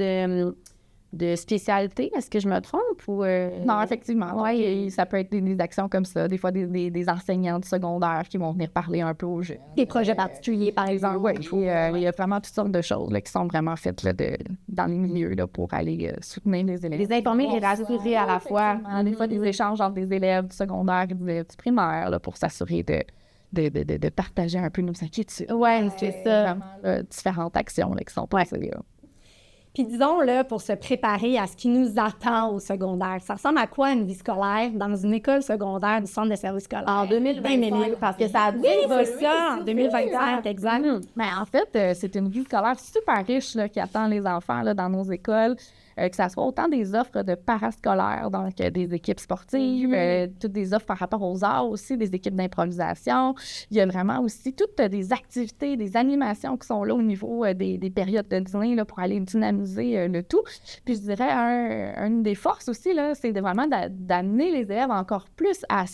de spécialité. Est-ce que je me trompe ou... Non, effectivement. Oui, ça peut être des actions comme ça. Des fois, des enseignants de secondaire qui vont venir parler un peu aux jeunes. Des projets particuliers, par exemple. Oui, il y a vraiment toutes sortes de choses là, qui sont vraiment faites là, dans les milieux là, pour aller soutenir les élèves. Les informer et les rassurer à la fois. Des fois, des échanges entre des élèves du secondaire et des élèves du primaire là, pour s'assurer de partager un peu nos inquiétudes. Oui, c'est ça. Vraiment, là, différentes actions là, qui sont passées là. Puis disons, là, pour se préparer à ce qui nous attend au secondaire, ça ressemble à quoi une vie scolaire dans une école secondaire du centre de service scolaire? En 2025, parce que ça a dit ça, en 2025, exact. Mais en fait, c'est une vie scolaire super riche là, qui attend les enfants là, dans nos écoles. Que ça soit autant des offres de parascolaires, donc des équipes sportives, toutes des offres par rapport aux arts aussi, des équipes d'improvisation. Il y a vraiment aussi toutes des activités, des animations qui sont là au niveau des périodes de dîner là, pour aller dynamiser le tout. Puis je dirais, une des forces aussi, là, c'est vraiment d'amener les élèves encore plus à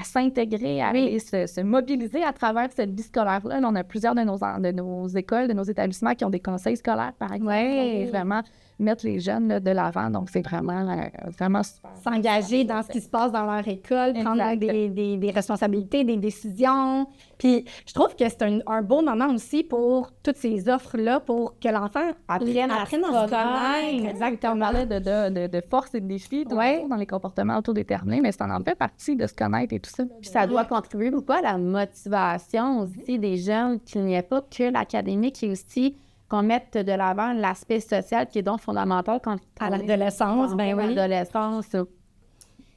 s'intégrer, à aller se mobiliser à travers cette vie scolaire-là. Là, on a plusieurs de nos écoles, de nos établissements qui ont des conseils scolaires, par exemple. Oui, vraiment mettre les jeunes là, de l'avant. Donc, c'est vraiment super. S'engager dans ce qui se passe dans leur école, prendre des responsabilités, des décisions. Puis, je trouve que c'est un beau moment aussi pour toutes ces offres-là, pour que l'enfant apprenne à se connaître. Exactement. On parlait de force et de défis dans les comportements autodéterminés, mais ça en fait partie de se connaître et tout ça. Puis ça doit contribuer beaucoup à la motivation aussi des jeunes, qu'il n'y ait pas que l'académique, et aussi qu'on mette de l'avant l'aspect social qui est donc fondamental quand à l'adolescence, l'adolescence.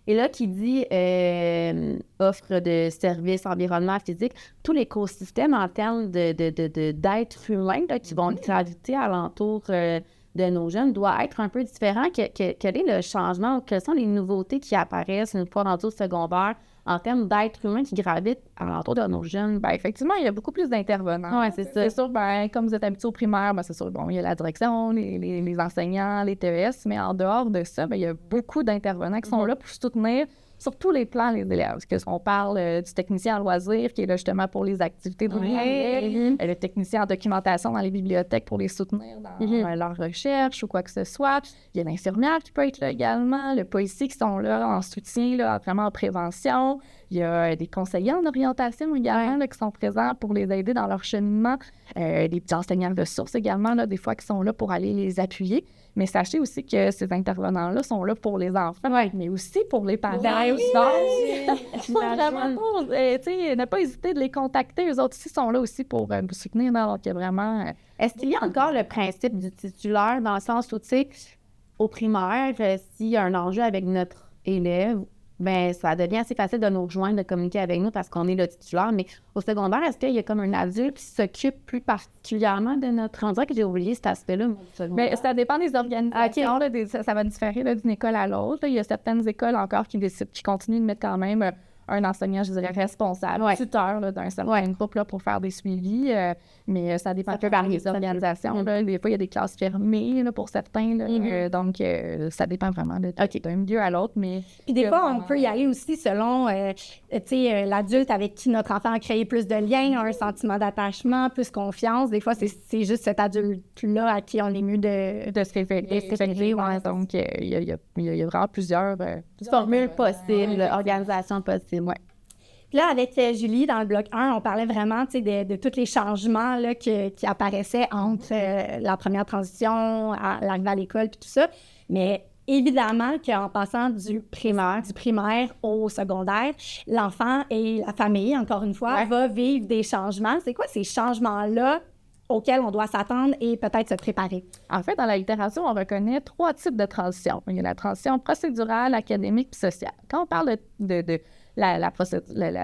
Et là, qui dit offre de services, environnement physique, tout l'écosystème en termes d'êtres humains là, qui vont graviter alentour de nos jeunes doit être un peu différent. Quel est le changement ou quelles sont les nouveautés qui apparaissent une fois rendus au secondaire en termes d'êtres humains qui gravitent alentour de nos jeunes? Bien, effectivement, il y a beaucoup plus d'intervenants. Oui, c'est ça. C'est sûr, comme vous êtes habitués au primaire, c'est sûr, il y a la direction, les enseignants, les TES, mais en dehors de ça, il y a beaucoup d'intervenants qui sont là pour soutenir sur tous les plans les élèves. Parce qu'on parle du technicien en loisirs, qui est là justement pour les activités de le technicien en documentation dans les bibliothèques pour les soutenir dans leur recherche ou quoi que ce soit. Il y a l'infirmière qui peut être là également, le policier qui sont là en soutien, là, vraiment en prévention. Il y a des conseillers en orientation également là, qui sont présents pour les aider dans leur cheminement. Des petits enseignants de ressources également, là, des fois, qui sont là pour aller les appuyer. Mais sachez aussi que ces intervenants-là sont là pour les enfants, mais aussi pour les parents. Vraiment, ne pas hésiter de les contacter. Eux autres aussi sont là aussi pour vous soutenir. Donc, il y a vraiment... Est-ce qu'il y a encore le principe du titulaire dans le sens où, tu sais, au primaire, s'il y a un enjeu avec notre élève, bien, ça devient assez facile de nous rejoindre, de communiquer avec nous parce qu'on est le titulaire. Mais au secondaire, est-ce qu'il y a comme un adulte qui s'occupe plus particulièrement de notre... On dirait que j'ai oublié cet aspect-là. Bien, ça dépend des organisations. Là, ça va différer là, d'une école à l'autre. Il y a certaines écoles encore qui continuent de mettre quand même un enseignant, je dirais, responsable, tuteur là, d'un certain groupe là, pour faire des suivis. Mais ça dépend des organisations. Là. Des fois, il y a des classes fermées là, pour certains. Là, donc, ça dépend vraiment d'un milieu à l'autre. Mais puis des fois, on peut y aller aussi selon l'adulte avec qui notre enfant a créé plus de liens, un sentiment d'attachement, plus confiance. Des fois, c'est juste cet adulte-là à qui on est mieux de se référer. Donc, il y a vraiment plusieurs formules possibles, organisations possibles. Là, avec Julie, dans le bloc 1, on parlait vraiment de tous les changements là, qui apparaissaient entre la première transition, l'arrivée à l'école, puis tout ça. Mais évidemment qu'en passant du primaire au secondaire, l'enfant et la famille, encore une fois, va vivre des changements. C'est quoi ces changements-là auxquels on doit s'attendre et peut-être se préparer? En fait, dans la littérature, on reconnaît 3 types de transitions. Il y a la transition procédurale, académique et sociale. Quand on parle de la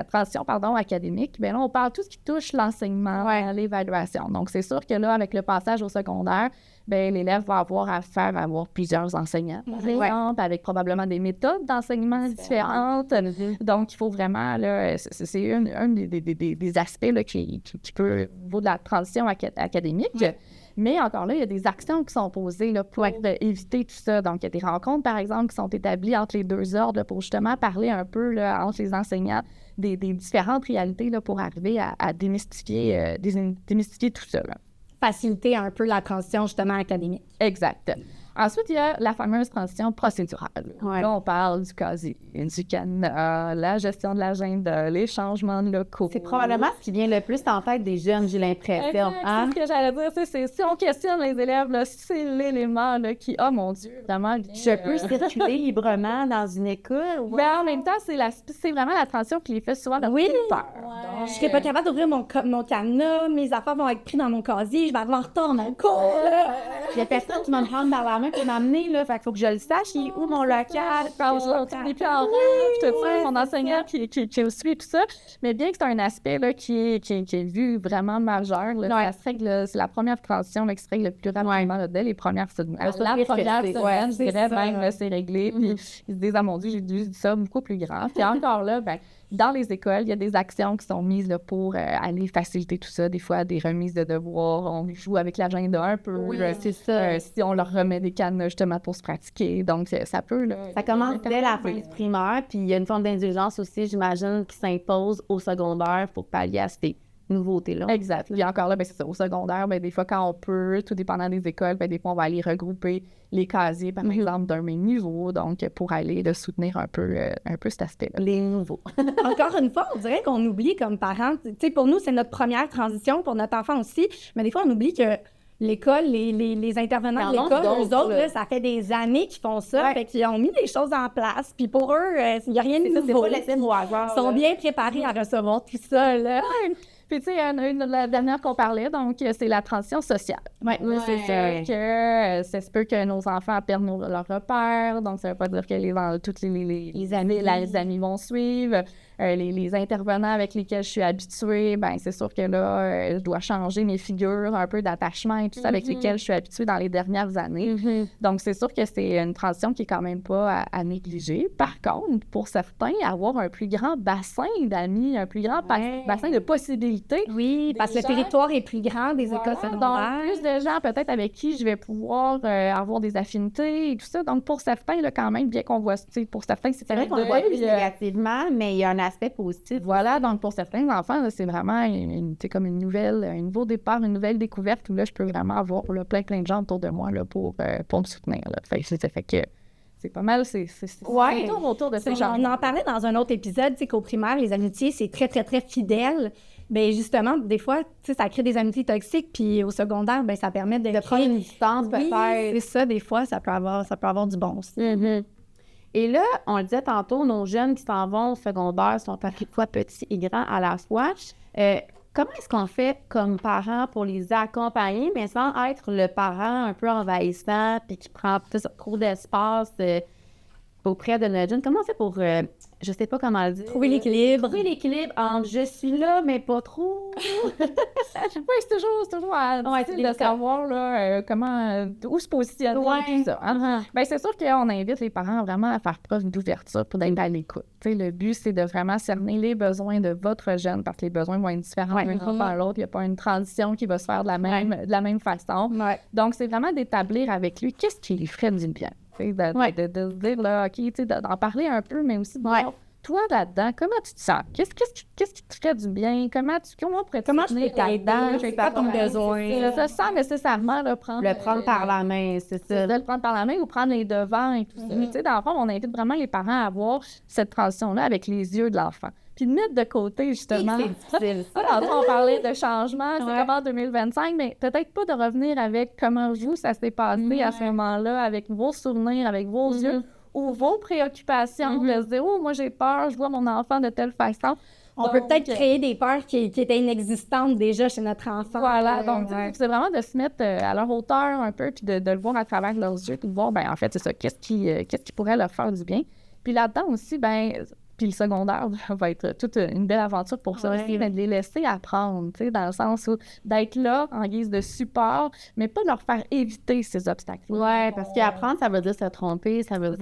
transition académique, bien là, on parle de tout ce qui touche l'enseignement, l'évaluation. Donc, c'est sûr que là, avec le passage au secondaire, bien, l'élève va avoir affaire à avoir plusieurs enseignants, par exemple, avec probablement des méthodes d'enseignement différentes. Donc, il faut vraiment, là, c'est un des aspects là, qui peut, au niveau de la transition académique. Mais encore là, il y a des actions qui sont posées là, pour éviter tout ça. Donc, il y a des rencontres, par exemple, qui sont établies entre les 2 ordres là, pour justement parler un peu là, entre les enseignants des différentes réalités là, pour arriver à démystifier tout ça. Là. Faciliter un peu la transition, justement, académique. Exact. Ensuite, il y a la fameuse transition procédurale. Là, on parle du casier, du cadenas, la gestion de l'agenda, les changements de locaux. C'est probablement ce qui vient le plus en tête des jeunes, j'ai l'impression. C'est ce que j'allais dire. Si on questionne les élèves, là, c'est l'élément là, qui, oh mon Dieu, vraiment... Je peux circuler librement dans une école? Mais en même temps, c'est vraiment la transition qui les fait souvent peur. Donc, je serais pas capable d'ouvrir mon cadenas, mes affaires vont être prises dans mon casier, je vais avoir en retard dans le cours. Il y a personne qui va me prendre par la main pour m'amener, là. Fait qu'il faut que je le sache, il est où mon local? Et puis en rêve, mon enseignant qui suit tout ça. Mais bien que c'est un aspect là, qui est vu vraiment majeur, là, ça serait que c'est la première transition là, qui serait le plus rapidement là, dès les premières semaines. La première semaine, je dirais même, là, c'est réglé. Puis ils se disent, ah mon Dieu, j'ai dû dire ça beaucoup plus grand. Puis encore là, ben, dans les écoles, il y a des actions qui sont mises là, pour aller faciliter tout ça. Des fois, des remises de devoirs. On joue avec l'agenda un peu. C'est ça. Si on leur remet des cannes justement pour se pratiquer. Donc, ça peut... Là, ça commence dès la fin du primaire. Puis il y a une forme d'indulgence aussi, j'imagine, qui s'impose au secondaire pour pallier à ces nouveautés-là. Exact. Puis encore là, ben, c'est ça. Au secondaire, ben, des fois, quand on peut, tout dépendant des écoles, ben, des fois, on va aller regrouper les casiers, par exemple, d'un même niveau, donc pour aller de soutenir un peu cet aspect-là. Les nouveaux. Encore une fois, on dirait qu'on oublie comme parents. Tu sais, pour nous, c'est notre première transition, pour notre enfant aussi, mais des fois, on oublie que l'école, les intervenants de l'école, eux autres, là, ça fait des années qu'ils font ça, fait qu'ils ont mis des choses en place, puis pour eux, il n'y a rien de nouveau. Ils sont bien préparés à recevoir tout ça, là. Puis, tu sais, la dernière qu'on parlait, donc, c'est la transition sociale. C'est sûr que ça se peut que nos enfants perdent leurs repères, donc ça veut pas dire que toutes les amis vont suivre. Les intervenants avec lesquels je suis habituée, ben c'est sûr que là, je dois changer mes figures, un peu d'attachement et tout ça avec lesquels je suis habituée dans les dernières années. Donc, c'est sûr que c'est une transition qui est quand même pas à négliger. Par contre, pour certains, avoir un plus grand bassin d'amis, un plus grand bassin de possibilités. Oui, parce que le territoire est plus grand des écoles secondaires. Donc, plus de gens peut-être avec qui je vais pouvoir avoir des affinités et tout ça. Donc, pour certains, là, quand même, bien qu'on voit, pour certains, c'est vrai qu'on le voit plus négativement, mais il y a un aspect positif. Voilà, donc pour certains enfants, là, c'est vraiment comme un nouveau départ, une nouvelle découverte où là, je peux vraiment avoir là, plein de gens autour de moi là, pour me soutenir. Là. Fait que c'est pas mal, c'est autour de ces gens. On en parlait dans un autre épisode, tu sais, qu'au primaire, les amitiés, c'est très, très, très fidèle. Bien, justement, des fois, tu sais, ça crée des amitiés toxiques, puis au secondaire, bien, ça permet de prendre une distance, peut-être. C'est ça, des fois, ça peut avoir du bon aussi. Et là, on le disait tantôt, nos jeunes qui s'en vont au secondaire sont parfois petits et grands à la fois. Comment est-ce qu'on fait comme parents pour les accompagner, mais sans être le parent un peu envahissant puis qui prend trop d'espace auprès de notre jeune? Comment on fait pour, je sais pas comment le dire. Trouver l'équilibre. Trouver l'équilibre entre je suis là, mais pas trop. Oui, c'est toujours difficile de savoir là, où se positionner tout ça. Hein? Bien, c'est sûr qu'on invite les parents vraiment à faire preuve d'ouverture pour d'être à l'écoute. T'sais, le but, c'est de vraiment cerner les besoins de votre jeune parce que les besoins vont être différents d'un enfant à l'autre. Il n'y a pas une transition qui va se faire de la même façon. Donc, c'est vraiment d'établir avec lui qu'est-ce qui lui ferait du bien. De dire, là, OK, d'en parler un peu, mais aussi de dire, toi, là-dedans, comment tu te sens? Qu'est-ce qui te ferait du bien? Comment pourrais-tu tenir là-dedans? C'est pas ton besoin. Ça sans nécessairement le prendre par la main, c'est ça. Le prendre par la main ou prendre les devants et tout ça. Tu sais, dans le fond, on invite vraiment les parents à voir cette transition-là avec les yeux de l'enfant. puis de mettre de côté, justement. C'est difficile. Tantôt, on parlait de changement, c'est comme en 2025, mais peut-être pas de revenir avec comment vous, ça s'est passé à ce moment-là, avec vos souvenirs, avec vos yeux, ou vos préoccupations, de se dire « Oh, moi j'ai peur, je vois mon enfant de telle façon ». On peut peut-être créer des peurs qui étaient inexistantes déjà chez notre enfant. Voilà, donc c'est vraiment de se mettre à leur hauteur un peu, puis de le voir à travers leurs yeux, puis de voir, ben en fait, c'est ça, qu'est-ce qui pourrait leur faire du bien. Puis là-dedans aussi, ben puis le secondaire va être toute une belle aventure pour ça aussi, mais de les laisser apprendre, tu sais, dans le sens où d'être là en guise de support, mais pas de leur faire éviter ces obstacles. Ouais, parce qu'apprendre, ça veut dire se tromper, ça veut dire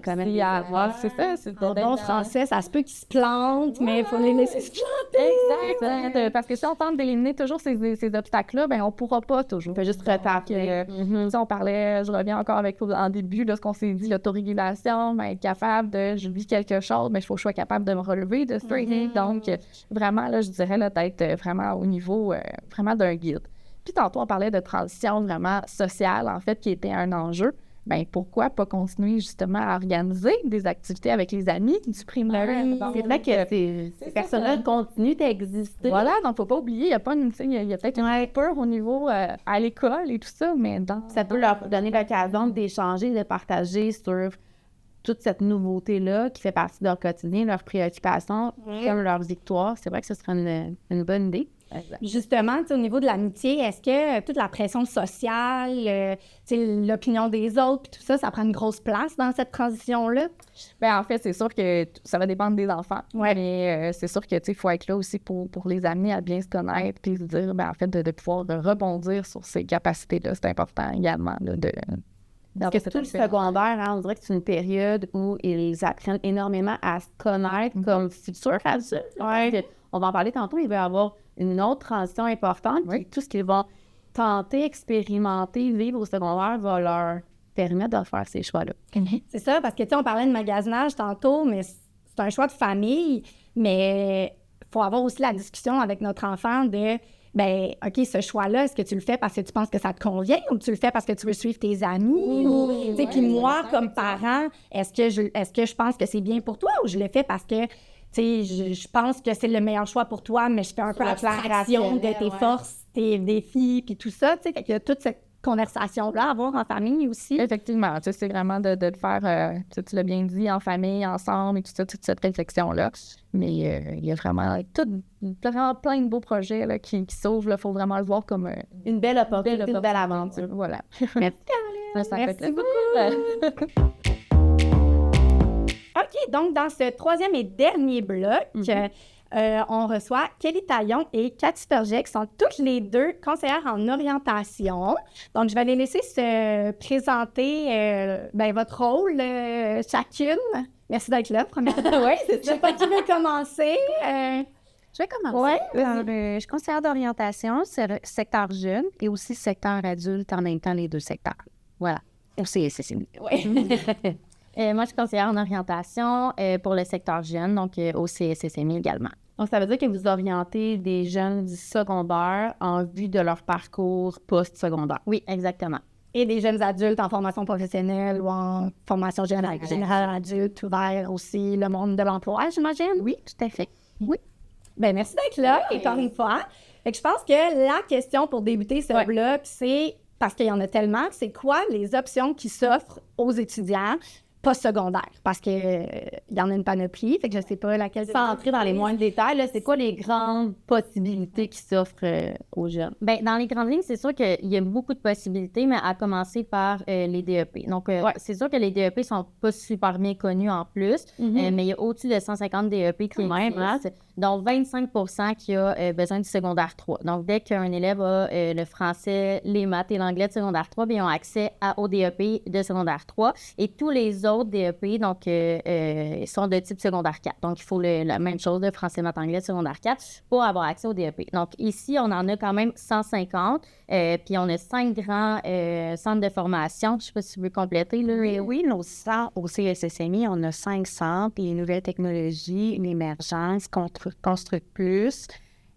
connaître. C'est ça, c'est En bon français, ça se peut qu'ils se plantent, mais il faut les laisser se planter. Exact. Parce que si on tente d'éliminer toujours ces obstacles-là, ben on pourra pas toujours. On peut juste retarder. Si on parlait, je reviens encore avec en début, là, ce qu'on s'est dit, l'autorégulation, ben, être capable de, je vis quelque chose, mais il faut que je sois capable de me relever, de straighter. Donc, vraiment, là, je dirais là, d'être vraiment au niveau vraiment d'un guide. Puis tantôt, on parlait de transition vraiment sociale, en fait, qui était un enjeu. Bien, pourquoi pas continuer justement à organiser des activités avec les amis du primaire? C'est vrai que ces personnes-là continuent d'exister. Voilà, donc il ne faut pas oublier, il y a peut-être une peur au niveau à l'école et tout ça, mais ça peut leur donner l'occasion d'échanger, de partager sur toute cette nouveauté-là qui fait partie de leur quotidien, leurs préoccupations, comme leurs victoires. C'est vrai que ce serait une bonne idée. Justement, au niveau de l'amitié, est-ce que toute la pression sociale, l'opinion des autres, puis tout ça, ça prend une grosse place dans cette transition-là? Bien, en fait, c'est sûr que ça va dépendre des enfants. Mais c'est sûr que, il faut être là aussi pour les amener à bien se connaître, puis se dire, en fait, de pouvoir rebondir sur ces capacités-là. C'est important également, là, Parce que tout le secondaire, on dirait que c'est une période où ils apprennent énormément à se connaître comme futurs adultes. On va en parler tantôt, il va y avoir une autre transition importante. Puis tout ce qu'ils vont tenter, expérimenter, vivre au secondaire va leur permettre de faire ces choix-là. C'est ça, parce que, on parlait de magasinage tantôt, mais c'est un choix de famille, mais il faut avoir aussi la discussion avec notre enfant de... ben OK, ce choix-là, est-ce que tu le fais parce que tu penses que ça te convient ou tu le fais parce que tu veux suivre tes amis? Puis moi, comme parent, est-ce que je pense que c'est bien pour toi ou je le fais parce que, je pense que c'est le meilleur choix pour toi, mais je fais un peu abstraction de tes forces, tes défis, puis tout ça, fait qu'il y a toute cette conversation-là à avoir en famille aussi. Effectivement, c'est vraiment de le faire, tu l'as bien dit, en famille, ensemble, et tout ça, toute cette réflexion-là. Mais il y a vraiment plein de beaux projets là, qui s'ouvrent. Il faut vraiment le voir comme une belle opportunité, une belle aventure. Voilà. Merci, Caroline. Merci beaucoup. OK, donc dans ce troisième et dernier bloc, on reçoit Kelly Taillon et Cathy Ferget, qui sont toutes les deux conseillères en orientation. Donc, je vais les laisser se présenter votre rôle chacune. Merci d'être là, premièrement. Oui, c'est ça. Je sais pas qui veut commencer. Je vais commencer. Je suis conseillère d'orientation, secteur jeune et aussi secteur adulte, en même temps les deux secteurs. Voilà. Au CSSMI. Oui. Moi, je suis conseillère en orientation pour le secteur jeune, donc au CSSMI également. Donc, ça veut dire que vous orientez des jeunes du secondaire en vue de leur parcours post-secondaire. Oui, exactement. Et des jeunes adultes en formation professionnelle ou en formation générale adulte, ouvert aussi le monde de l'emploi, j'imagine? Oui, tout à fait. Oui. Bien, merci d'être là, encore une fois. Fait que je pense que la question pour débuter ce bloc, c'est, parce qu'il y en a tellement, c'est quoi les options qui s'offrent aux étudiants post-secondaire? Parce qu'il y en a une panoplie, fait que je sais pas laquelle... Sans entrer dans les moindres détails, là, c'est quoi les grandes possibilités qui s'offrent aux jeunes? Bien, dans les grandes lignes, c'est sûr qu'il y a beaucoup de possibilités, mais à commencer par les DEP. Donc, c'est sûr que les DEP sont pas super bien connus en plus, mais il y a au-dessus de 150 DEP qui existent, dont 25% qui a besoin du secondaire 3. Donc, dès qu'un élève a le français, les maths et l'anglais de secondaire 3, bien, ils ont accès au DEP de secondaire 3. Et tous les autres DEP, donc, sont de type secondaire 4. Donc, il faut la même chose de français, maths, anglais de secondaire 4 pour avoir accès au DEP. Donc, ici, on en a quand même 150. Puis, on a 5 grands centres de formation. Je ne sais pas si tu veux compléter. Là. Oui, nos centres au CSSMI, on a 5 centres, les nouvelles technologies, l'émergence, Construct Plus.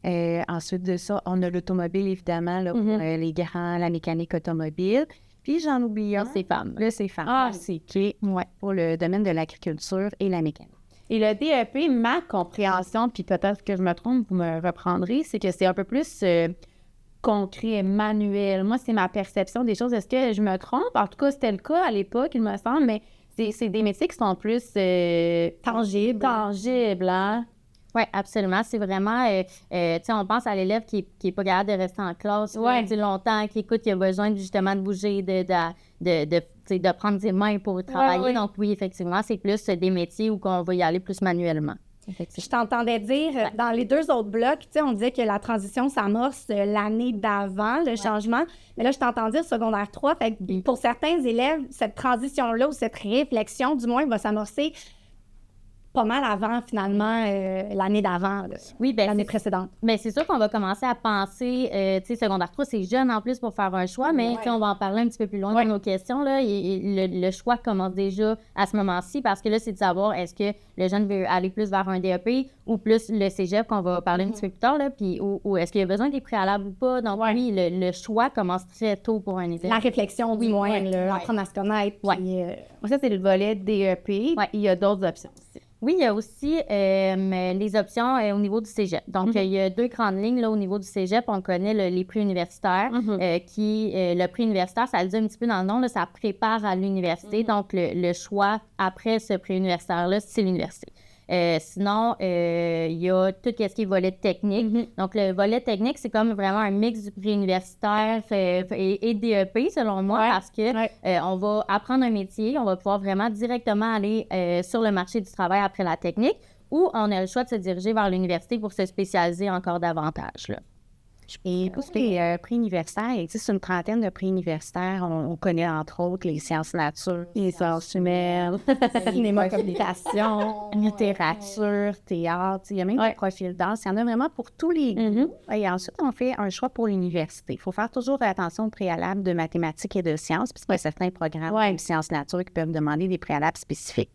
Ensuite de ça, on a l'automobile, évidemment, là, pour les grands, la mécanique automobile. Puis j'en oublie un. Le CFAM. Le CFAM. C'est qui? Oui, pour le domaine de l'agriculture et la mécanique. Et le DEP, ma compréhension, puis peut-être que je me trompe, vous me reprendrez, c'est que c'est un peu plus concret, manuel. Moi, c'est ma perception des choses. Est-ce que je me trompe? En tout cas, c'était le cas à l'époque, il me semble, mais c'est des métiers qui sont plus tangibles. Tangibles, hein? Oui, absolument. C'est vraiment, tu sais, on pense à l'élève qui est pas capable de rester en classe longtemps, qui écoute, qui a besoin justement de bouger, de prendre ses mains pour travailler. Ouais. Donc oui, effectivement, c'est plus des métiers où on va y aller plus manuellement. Je t'entendais dire, dans les 2 autres blocs, tu sais, on disait que la transition s'amorce l'année d'avant, le changement. Mais là, je t'entends dire secondaire 3. Fait que pour certains élèves, cette transition-là ou cette réflexion, du moins, va s'amorcer pas mal avant, finalement, l'année d'avant, oui, l'année précédente. Bien, c'est sûr qu'on va commencer à penser, tu sais, secondaire 3, c'est jeune en plus pour faire un choix, mais on va en parler un petit peu plus loin dans nos questions, là. Le choix commence déjà à ce moment-ci, parce que là, c'est de savoir est-ce que le jeune veut aller plus vers un DEP ou plus le cégep, qu'on va parler un petit peu plus tard, là, puis ou est-ce qu'il y a besoin des préalables ou pas. Donc, oui, le choix commence très tôt pour un élève. La réflexion, du moins, apprendre à se connaître. Puis, ça, c'est le volet DEP. Il y a d'autres options aussi. Oui, il y a aussi les options au niveau du cégep. Donc, il y a 2 grandes lignes là, au niveau du cégep. On connaît les prix universitaires, le prix universitaire, ça le dit un petit peu dans le nom, là, ça prépare à l'université. Donc, le choix après ce prix universitaire-là, c'est l'université. Sinon, il y a tout ce qui est volet technique. Donc, le volet technique, c'est comme vraiment un mix du prix universitaire et DEP, selon moi, parce que on va apprendre un métier, on va pouvoir vraiment directement aller sur le marché du travail après la technique, ou on a le choix de se diriger vers l'université pour se spécialiser encore davantage, là. Et pour les prix universitaires, il existe une trentaine de prix universitaires. On connaît entre autres les sciences nature, les sciences humaines, cinéma, communication, littérature, théâtre. Il y a même des profils danse. Il y en a vraiment pour tous les goûts. Et ensuite, on fait un choix pour l'université. Il faut faire toujours attention aux préalables de mathématiques et de sciences, puisqu'il y a certains programmes de sciences nature qui peuvent demander des préalables spécifiques.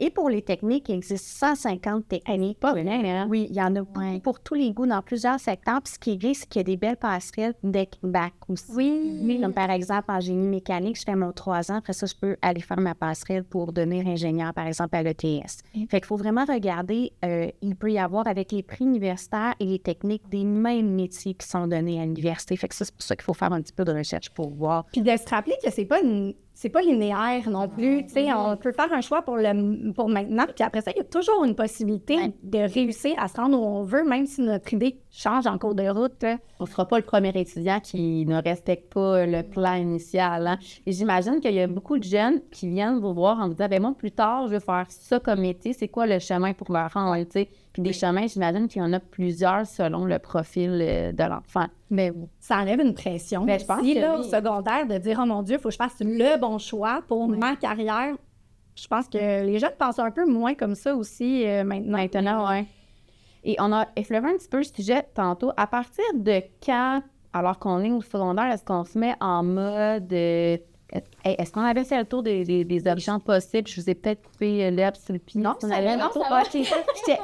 Et pour les techniques, il existe 150 techniques. Pas vrai, hein? Oui, il y en a pour tous les goûts dans plusieurs secteurs. Puis ce qui est vrai, c'est qu'il y a des belles passerelles bac aussi. Oui. Comme par exemple, en génie mécanique, je fais mon 3 ans. Après ça, je peux aller faire ma passerelle pour devenir ingénieur, par exemple, à l'ETS. Fait qu'il faut vraiment regarder, il peut y avoir avec les prix universitaires et les techniques des mêmes métiers qui sont donnés à l'université. Fait que ça, c'est pour ça qu'il faut faire un petit peu de recherche pour voir. Puis de se rappeler que c'est pas linéaire non plus. Tu sais, on peut faire un choix pour maintenant, puis après ça, il y a toujours une possibilité de réussir à se rendre où on veut, même si notre idée change en cours de route. On ne sera pas le premier étudiant qui ne respecte pas le plan initial. Hein? Et j'imagine qu'il y a beaucoup de jeunes qui viennent vous voir en vous disant, moi, plus tard, je veux faire ça comme métier. C'est quoi le chemin pour me rendre, tu sais? Puis des chemins, j'imagine qu'il y en a plusieurs selon le profil de l'enfant. Mais ça enlève une pression. Je pense si, que au secondaire, de dire, oh mon Dieu, il faut que je fasse le bon choix pour ma carrière. Je pense que les jeunes pensent un peu moins comme ça aussi maintenant. Oui. Et on a effleuré un petit peu le sujet tantôt. À partir de quand, alors qu'on est au secondaire, est-ce qu'on se met en mode... est-ce qu'on avait fait le tour des options possibles? Je vous ai peut-être coupé l'herbe sur le pied. Non, on avait le tour.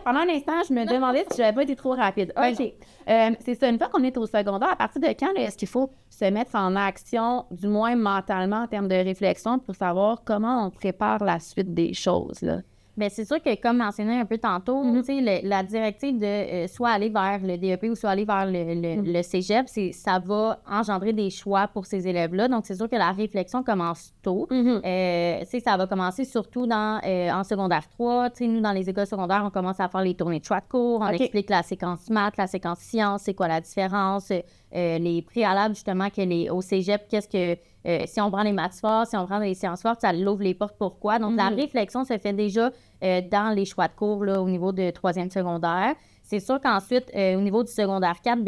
Pendant un instant, je me demandais si je n'avais pas été trop rapide. OK. C'est ça. Une fois qu'on est au secondaire, à partir de quand est-ce qu'il faut se mettre en action, du moins mentalement, en termes de réflexion, pour savoir comment on prépare la suite des choses, là? Bien, c'est sûr que, comme mentionné un peu tantôt, tu sais, la directive de soit aller vers le DEP ou soit aller vers le cégep, ça va engendrer des choix pour ces élèves-là. Donc, c'est sûr que la réflexion commence tôt. Tu sais, ça va commencer surtout en secondaire 3. Tu sais, nous, dans les écoles secondaires, on commence à faire les tournées de choix de cours. On explique la séquence maths, la séquence sciences, c'est quoi la différence, les préalables, justement, au cégep, qu'est-ce que... si on prend les maths fortes, si on prend les sciences fortes, ça l'ouvre les portes pourquoi. Donc, la réflexion se fait déjà dans les choix de cours là, au niveau de 3e secondaire. C'est sûr qu'ensuite, au niveau du secondaire 4,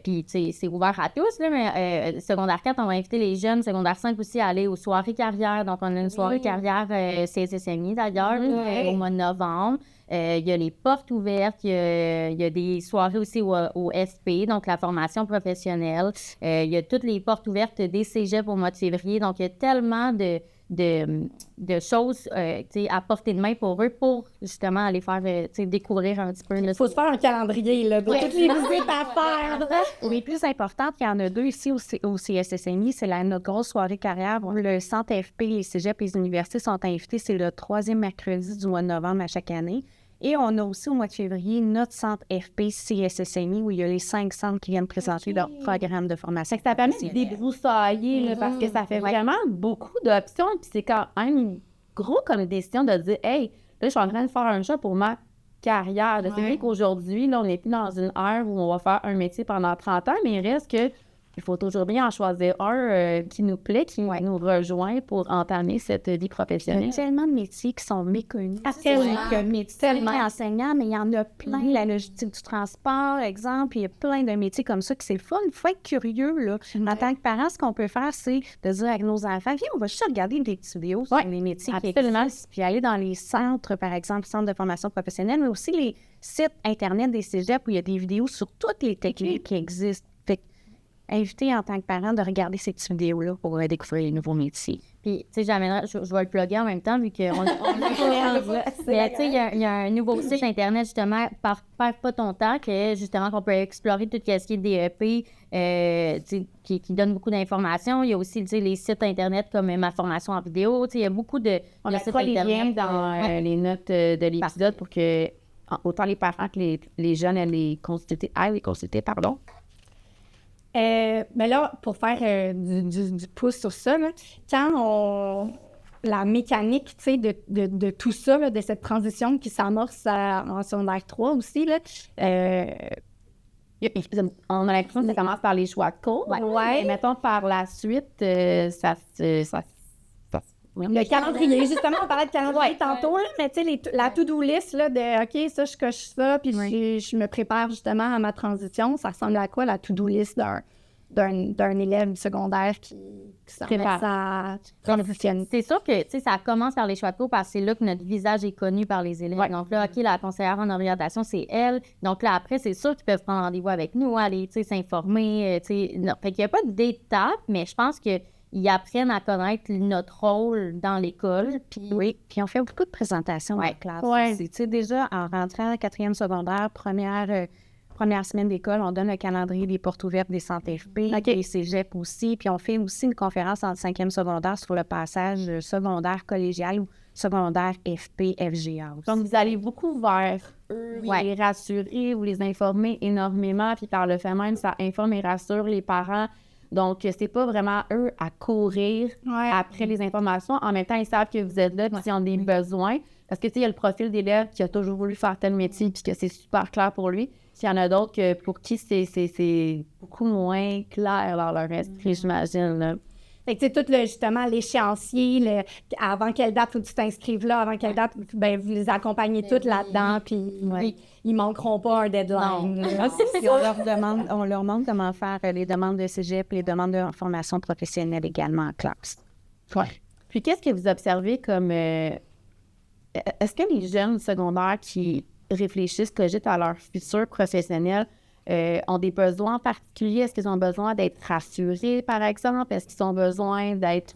puis c'est ouvert à tous, là, mais secondaire 4, on va inviter les jeunes, secondaire 5 aussi, à aller aux soirées carrières. Donc, on a une soirée carrière CSSMI d'ailleurs, au mois de novembre. Il y a les portes ouvertes, il y a des soirées aussi au SP, donc la formation professionnelle. Il y a toutes les portes ouvertes des cégeps au mois de février. Donc, il y a tellement de de choses à portée de main pour eux, pour justement aller faire découvrir un petit peu. Il faut se faire un calendrier, là, pour toutes les visites à faire. Les plus importantes, il y en a 2 ici au CSSMI. C'est notre grosse soirée carrière. Le centre FP, les cégeps, les universités sont invités. C'est le 3e mercredi du mois de novembre à chaque année. Et on a aussi au mois de février notre centre FP CSSMI où il y a les 5 centres qui viennent présenter leur programme de formation. Ça permet de débroussailler là, parce que ça fait vraiment beaucoup d'options. Puis c'est quand même gros comme décision de dire « Hey, là, je suis en train de faire un choix pour ma carrière. » C'est vrai qu'aujourd'hui, là, on n'est plus dans une ère où on va faire un métier pendant 30 ans, mais il reste que il faut toujours bien en choisir un qui nous plaît, qui nous rejoint pour entamer cette vie professionnelle. Il y a tellement de métiers qui sont méconnus. Tellement. Enseignant, mais il y en a plein. La logistique du transport, exemple, il y a plein de métiers comme ça que c'est le fun. Il faut être curieux, là. En tant que parent, ce qu'on peut faire, c'est de dire avec nos enfants, viens, on va juste regarder des petites vidéos sur les métiers qui existent, puis aller dans les centres, par exemple, centres de formation professionnelle, mais aussi les sites Internet des cégeps où il y a des vidéos sur toutes les techniques qui existent. Inviter en tant que parent de regarder ces petites vidéos-là pour découvrir les nouveaux métiers. Puis, tu sais, j'amènerai, je vais le plugger en même temps, vu qu'on mais, tu sais, il y a un nouveau site Internet, justement, Perds pas ton temps, que, justement, qu'on peut explorer tout ce qui est DEP, qui donne beaucoup d'informations. Il y a aussi, tu sais, les sites Internet comme Ma formation en vidéo. Tu sais, il y a beaucoup de On mettra les liens dans les notes de l'épisode pour que autant les parents que les jeunes aient les consulter. Mais là, pour faire du pouce sur ça, là, quand la mécanique, tu sais, de tout ça, là, de cette transition qui s'amorce en secondaire 3 aussi, là, on a l'impression que ça commence par les choix de cours. Ouais. Et mettons, par la suite, le calendrier, justement, on parlait de calendrier tantôt, là, mais tu sais, la to-do list, là, de OK, ça, je coche ça, puis je me prépare justement à ma transition. Ça ressemble à quoi, la to-do list d'un élève secondaire qui se prépare à transitionner? C'est sûr que, tu sais, ça commence par les choix de cours parce que c'est là que notre visage est connu par les élèves. Donc là, OK, la conseillère en orientation, c'est elle. Donc là, après, c'est sûr qu'ils peuvent prendre rendez-vous avec nous, aller, tu sais, s'informer, tu sais. Fait qu'il n'y a pas d'étape, mais je pense que ils apprennent à connaître notre rôle dans l'école. Puis on fait beaucoup de présentations en classe. Tu sais, déjà, en rentrant en 4e secondaire, première semaine d'école, on donne le calendrier des portes ouvertes des centres FP, des cégeps aussi. Puis on fait aussi une conférence en 5e secondaire sur le passage secondaire collégial ou secondaire FP, FGA aussi. Donc, vous allez beaucoup vers eux, les rassurer, vous les informer énormément. Puis par le fait même, ça informe et rassure les parents. Donc, c'est pas vraiment eux à courir après les informations. En même temps, ils savent que vous êtes là, puis s'ils ont des besoins. Parce que, tu sais, il y a le profil d'élève qui a toujours voulu faire tel métier, puis que c'est super clair pour lui. Puis il y en a d'autres pour qui c'est beaucoup moins clair dans leur esprit, j'imagine, là. Fait que, tu sais, tout justement, l'échéancier, avant quelle date faut que tu t'inscrives là, avant quelle date, ben, vous les accompagnez toutes là-dedans, puis ils manqueront pas un deadline. Puis on leur montre comment faire les demandes de cégep, les demandes de formation professionnelle également en classe. Puis qu'est-ce que vous observez comme... est-ce que les jeunes secondaires qui réfléchissent, cogitent à leur futur professionnel, ont des besoins particuliers? Est-ce qu'ils ont besoin d'être rassurés, par exemple? Est-ce qu'ils ont besoin d'être...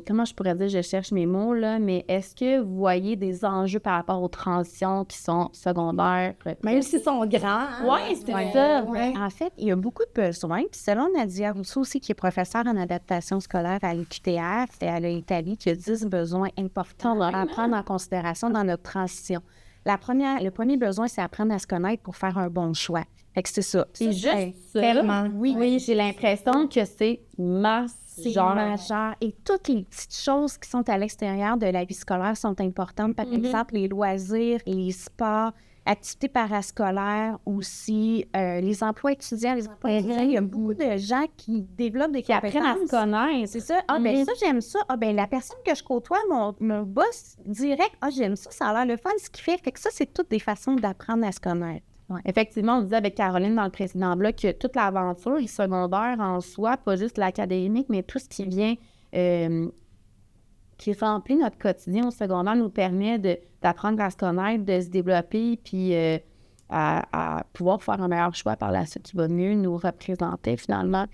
comment je pourrais dire? Je cherche mes mots, là. Mais est-ce que vous voyez des enjeux par rapport aux transitions qui sont secondaires? Même s'ils sont grands. Oui, c'est ça. Ouais. En fait, il y a beaucoup de besoins. Puis selon Nadia Rousseau aussi, qui est professeure en adaptation scolaire à l'UQTR, elle a établi qu'il y a 10 besoins importants à prendre en considération dans notre transition. Le premier besoin, c'est apprendre à se connaître pour faire un bon choix. Fait que c'est ça. C'est juste ça. Tellement. Oui, j'ai l'impression que c'est majeur. Et toutes les petites choses qui sont à l'extérieur de la vie scolaire sont importantes. Par exemple, les loisirs, les sports, activités parascolaires aussi, les emplois étudiants, les emplois étudiants. Il y a beaucoup de gens qui développent des compétences. Apprennent à se connaître. C'est ça. Ah, ben ça, j'aime ça. Ah, ben la personne que je côtoie, mon boss direct, ah, j'aime ça, ça a l'air le fun, ce qu'il fait. Fait que ça, c'est toutes des façons d'apprendre à se connaître. Ouais. Effectivement, on disait avec Caroline dans le précédent bloc que toute l'aventure secondaire en soi, pas juste l'académique, mais tout ce qui vient, qui remplit notre quotidien au secondaire, nous permet d'apprendre à se connaître, de se développer, puis à pouvoir faire un meilleur choix par la suite qui va mieux nous représenter finalement.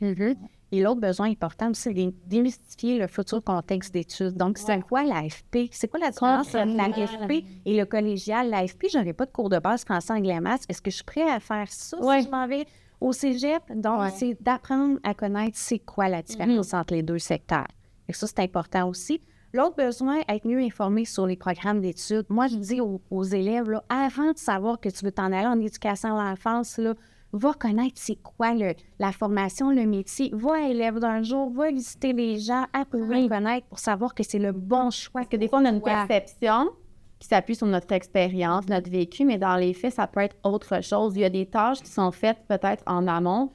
Et l'autre besoin important aussi, c'est de démystifier le futur contexte d'études. Donc, c'est quoi l'AFP? C'est quoi la différence entre l'AFP et le collégial? L'AFP, je n'aurais pas de cours de base français, anglais, maths. Est-ce que je suis prêt à faire ça si je m'en vais au cégep? Donc, c'est d'apprendre à connaître c'est quoi la différence entre les deux secteurs. Et ça, c'est important aussi. L'autre besoin, être mieux informé sur les programmes d'études. Moi, je dis aux élèves, là, avant de savoir que tu veux t'en aller en éducation à l'enfance, là, va connaître c'est quoi la formation, le métier. Va à élève d'un jour, va visiter les gens, apprendre à connaître pour savoir que c'est le bon choix. Parce que des fois, on a une perception qui s'appuie sur notre expérience, notre vécu, mais dans les faits, ça peut être autre chose. Il y a des tâches qui sont faites peut-être en amont,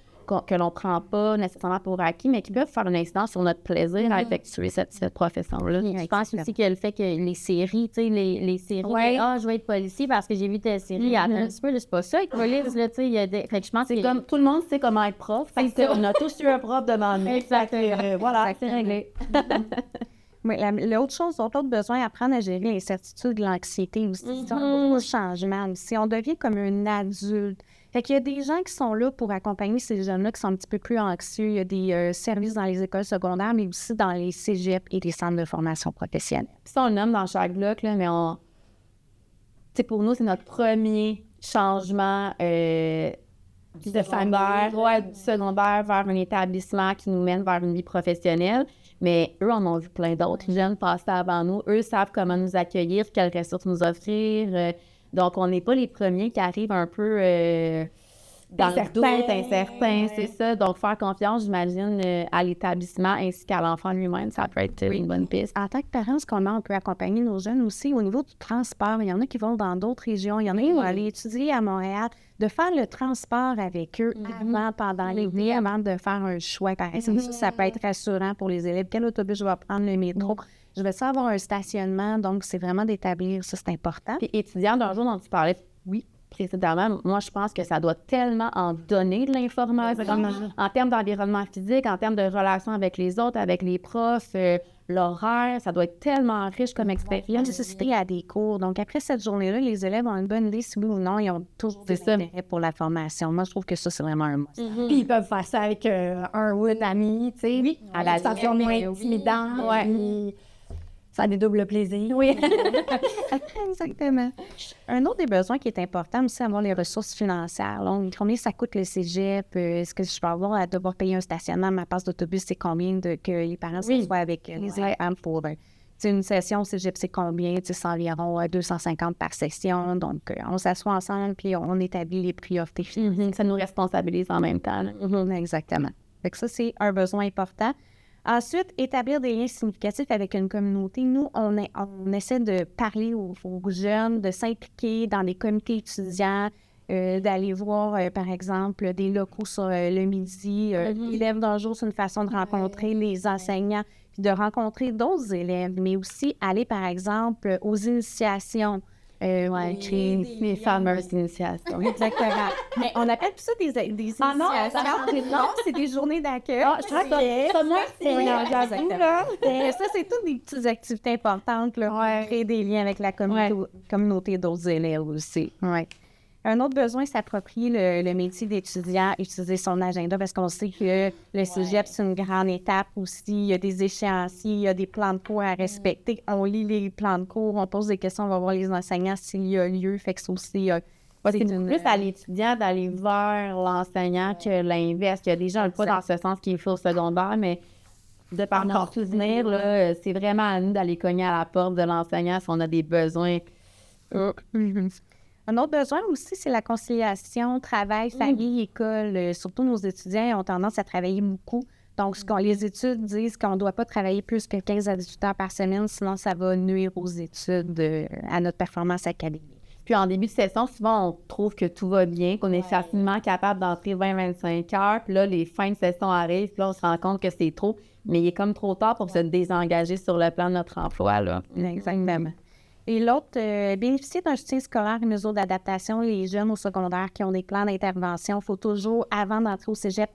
que l'on ne prend pas nécessairement pour acquis, mais qui peuvent faire une incidence sur notre plaisir à effectuer cette profession-là. Je pense aussi que le fait que les séries, tu sais, les séries, je vais être policier parce que j'ai vu telle série, attends un petit peu, c'est pas ça, être police, là, tu sais, il y a des... Fait que je pense que comme tout le monde sait comment être prof, parce qu'on a tous eu un prof devant nous. Exactement. Voilà, c'est réglé. Oui, l'autre besoin, apprendre à gérer l'incertitude, l'anxiété aussi. C'est un gros changement. Si on devient comme un adulte, fait qu'il y a des gens qui sont là pour accompagner ces jeunes-là qui sont un petit peu plus anxieux. Il y a des services dans les écoles secondaires, mais aussi dans les cégeps et les centres de formation professionnelle. Puis ça, on le nomme dans chaque bloc, là, mais pour nous, c'est notre premier changement du secondaire vers un établissement qui nous mène vers une vie professionnelle. Mais eux en ont vu plein d'autres jeunes passer avant nous. Eux savent comment nous accueillir, quelles ressources nous offrir. Donc, on n'est pas les premiers qui arrivent un peu dans le doute, incertain, c'est ça. Donc, faire confiance, j'imagine, à l'établissement ainsi qu'à l'enfant lui-même, ça peut être une bonne piste. En tant que parents, on peut accompagner nos jeunes aussi au niveau du transport. Il y en a qui vont dans d'autres régions. Il y en a qui vont aller étudier à Montréal. De faire le transport avec eux avant, pendant l'été, avant de faire un choix. Par exemple, ça peut être rassurant pour les élèves. Quel autobus je vais prendre, le métro? Je vais avoir un stationnement. Donc, c'est vraiment d'établir ça, c'est important. Puis, étudiant d'un jour dont tu parlais, précédemment, moi, je pense que ça doit tellement en donner de l'information en termes d'environnement physique, en termes de relations avec les autres, avec les profs, l'horaire, ça doit être tellement riche comme expérience. Nécessité à des cours. Donc, après cette journée-là, les élèves ont une bonne idée si oui ou non, ils ont toujours des intérêts pour la formation. Moi, je trouve que ça, c'est vraiment un must. Puis, ils peuvent faire ça avec un ou une amie, tu sais. Oui, à la station moins intimidante. Oui. Ça dédouble le plaisir. Oui. Exactement. Un autre des besoins qui est important aussi, c'est avoir les ressources financières. Donc, combien ça coûte le cégep? Est-ce que je peux avoir à devoir payer un stationnement? Ma passe d'autobus, c'est combien que les parents soient avec les enfants pour... une session au cégep, c'est combien? C'est environ 250 par session. Donc, on s'assoit ensemble puis on établit les priorités financières. Ça nous responsabilise en même temps. Exactement. Fait que ça, c'est un besoin important. Ensuite, établir des liens significatifs avec une communauté. Nous, on essaie de parler aux jeunes, de s'impliquer dans des comités étudiants, d'aller voir, par exemple, des locaux sur le midi. Élèves d'un jour, c'est une façon de rencontrer les enseignants, puis de rencontrer d'autres élèves, mais aussi aller, par exemple, aux initiations. Créer les fameuses initiations. Exactement. Mais on appelle ça des initiations. Non, c'est des journées d'accueil. Je crois que ça, moi, c'est ça, c'est toutes des petites activités importantes, là, créer des liens avec la communauté d'autres élèves aussi. Ouais. Un autre besoin, c'est s'approprier le métier d'étudiant, utiliser son agenda, parce qu'on sait que le cégep, c'est une grande étape aussi. Il y a des échéanciers, il y a des plans de cours à respecter. On lit les plans de cours, on pose des questions, on va voir les enseignants s'il y a lieu. Fait que c'est aussi... c'est plus à l'étudiant d'aller vers l'enseignant que l'inverse. Il y a des gens, pas dans ce sens qu'il faut au secondaire, mais de par notre souvenir, là, c'est vraiment à nous d'aller cogner à la porte de l'enseignant si on a des besoins. Un autre besoin aussi, c'est la conciliation, travail, famille, école. Surtout nos étudiants ont tendance à travailler beaucoup. Donc, les études disent qu'on ne doit pas travailler plus que 15 à 18 heures par semaine, sinon ça va nuire aux études, à notre performance académique. Puis en début de session, souvent, on trouve que tout va bien, qu'on est facilement capable d'entrer 20-25 heures. Puis là, les fins de session arrivent, puis là, on se rend compte que c'est trop. Mais il est comme trop tard pour se désengager sur le plan de notre emploi, là. Exactement. Et l'autre, bénéficier d'un soutien scolaire, une mesure d'adaptation. Les jeunes au secondaire qui ont des plans d'intervention, il faut toujours, avant d'entrer au cégep,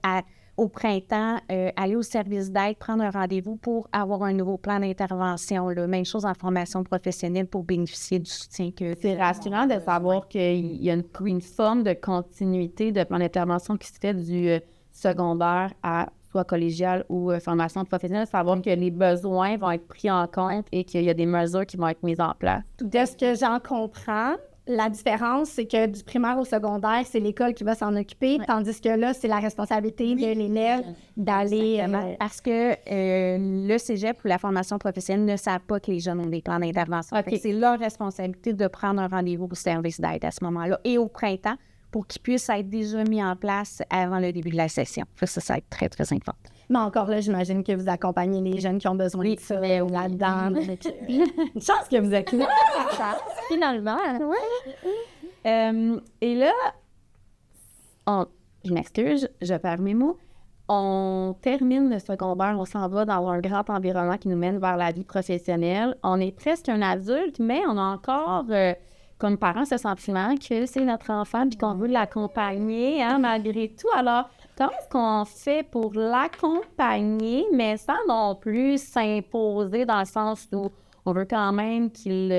au printemps, aller au service d'aide, prendre un rendez-vous pour avoir un nouveau plan d'intervention. Là. Même chose en formation professionnelle pour bénéficier du soutien que... C'est rassurant de savoir qu'il y a une forme de continuité de plan d'intervention qui se fait du secondaire à soit collégiale ou formation professionnelle, savoir que les besoins vont être pris en compte et qu'il y a des mesures qui vont être mises en place. De ce que j'en comprends, la différence, c'est que du primaire au secondaire, c'est l'école qui va s'en occuper, tandis que là, c'est la responsabilité de l'élève d'aller... Parce que le cégep ou la formation professionnelle ne savent pas que les jeunes ont des plans d'intervention. Fait que c'est leur responsabilité de prendre un rendez-vous au service d'aide à ce moment-là et au printemps pour qu'ils puissent être déjà mis en place avant le début de la session. Ça va être très, très important. Mais encore là, j'imagine que vous accompagnez les jeunes qui ont besoin de ça là-dedans. Une chance que vous êtes là! Finalement. Et là, je m'excuse, je perds mes mots. On termine le secondaire, on s'en va dans un grand environnement qui nous mène vers la vie professionnelle. On est presque un adulte, mais on a encore, comme parents, ce sentiment que c'est notre enfant et qu'on veut l'accompagner, hein, malgré tout. Alors, comment est-ce qu'on fait pour l'accompagner, mais sans non plus s'imposer dans le sens où on veut quand même qu'il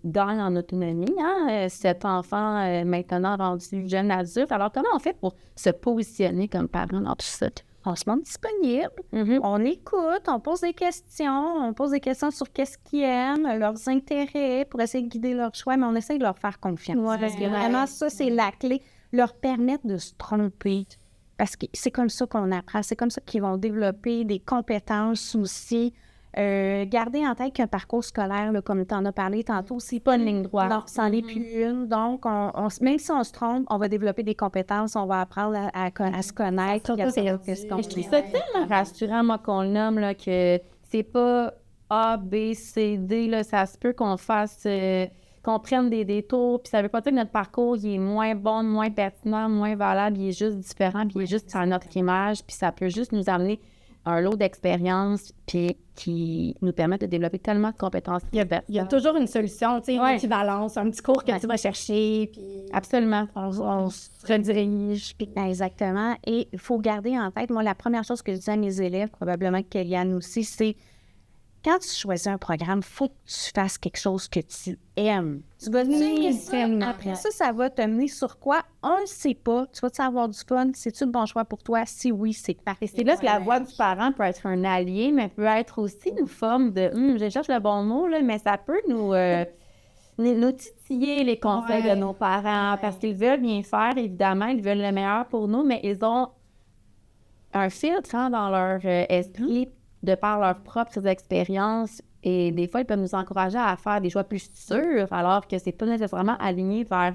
gagne en autonomie, hein, cet enfant maintenant rendu jeune adulte. Alors, comment on fait pour se positionner comme parent dans tout ça? On se montre disponible, on écoute, on pose des questions sur qu'est-ce qu'ils aiment, leurs intérêts pour essayer de guider leur choix, mais on essaie de leur faire confiance. Parce que vraiment, ça, c'est la clé, leur permettre de se tromper. Parce que c'est comme ça qu'on apprend, c'est comme ça qu'ils vont développer des compétences aussi. Garder en tête qu'un parcours scolaire, là, comme tu en as parlé tantôt, c'est pas une ligne droite. Non, c'en est plus une. Donc, même si on se trompe, on va développer des compétences, on va apprendre à se connaître. Je trouve ça tellement rassurant, moi, qu'on le nomme, là, que c'est pas A, B, C, D, là, ça se peut qu'on fasse... qu'on prenne des détours, puis ça veut pas dire que notre parcours, il est moins bon, moins pertinent, moins valable, il est juste différent, puis il est juste à notre image, puis ça peut juste nous amener un lot d'expérience puis qui nous permet de développer tellement de compétences. Il y a toujours une solution, tu sais, une équivalence, un petit cours que tu vas chercher, puis... Absolument. On se redirige, puis... Exactement. Et il faut garder en tête, moi, la première chose que je dis à mes élèves, probablement que Kéliane aussi, c'est quand tu choisis un programme, il faut que tu fasses quelque chose que tu aimes. Tu vas venir après ça va te mener sur quoi? On ne sait pas. Tu vas-tu avoir du fun? C'est-tu le bon choix pour toi? Si oui, c'est parfait. C'est là que la voix du parent peut être un allié, mais peut être aussi une forme de je cherche le bon mot, là, mais ça peut nous titiller les conseils de nos parents parce qu'ils veulent bien faire, évidemment, ils veulent le meilleur pour nous, mais ils ont un filtre dans leur esprit de par leurs propres expériences. Et des fois, ils peuvent nous encourager à faire des choix plus sûrs, alors que c'est pas nécessairement aligné vers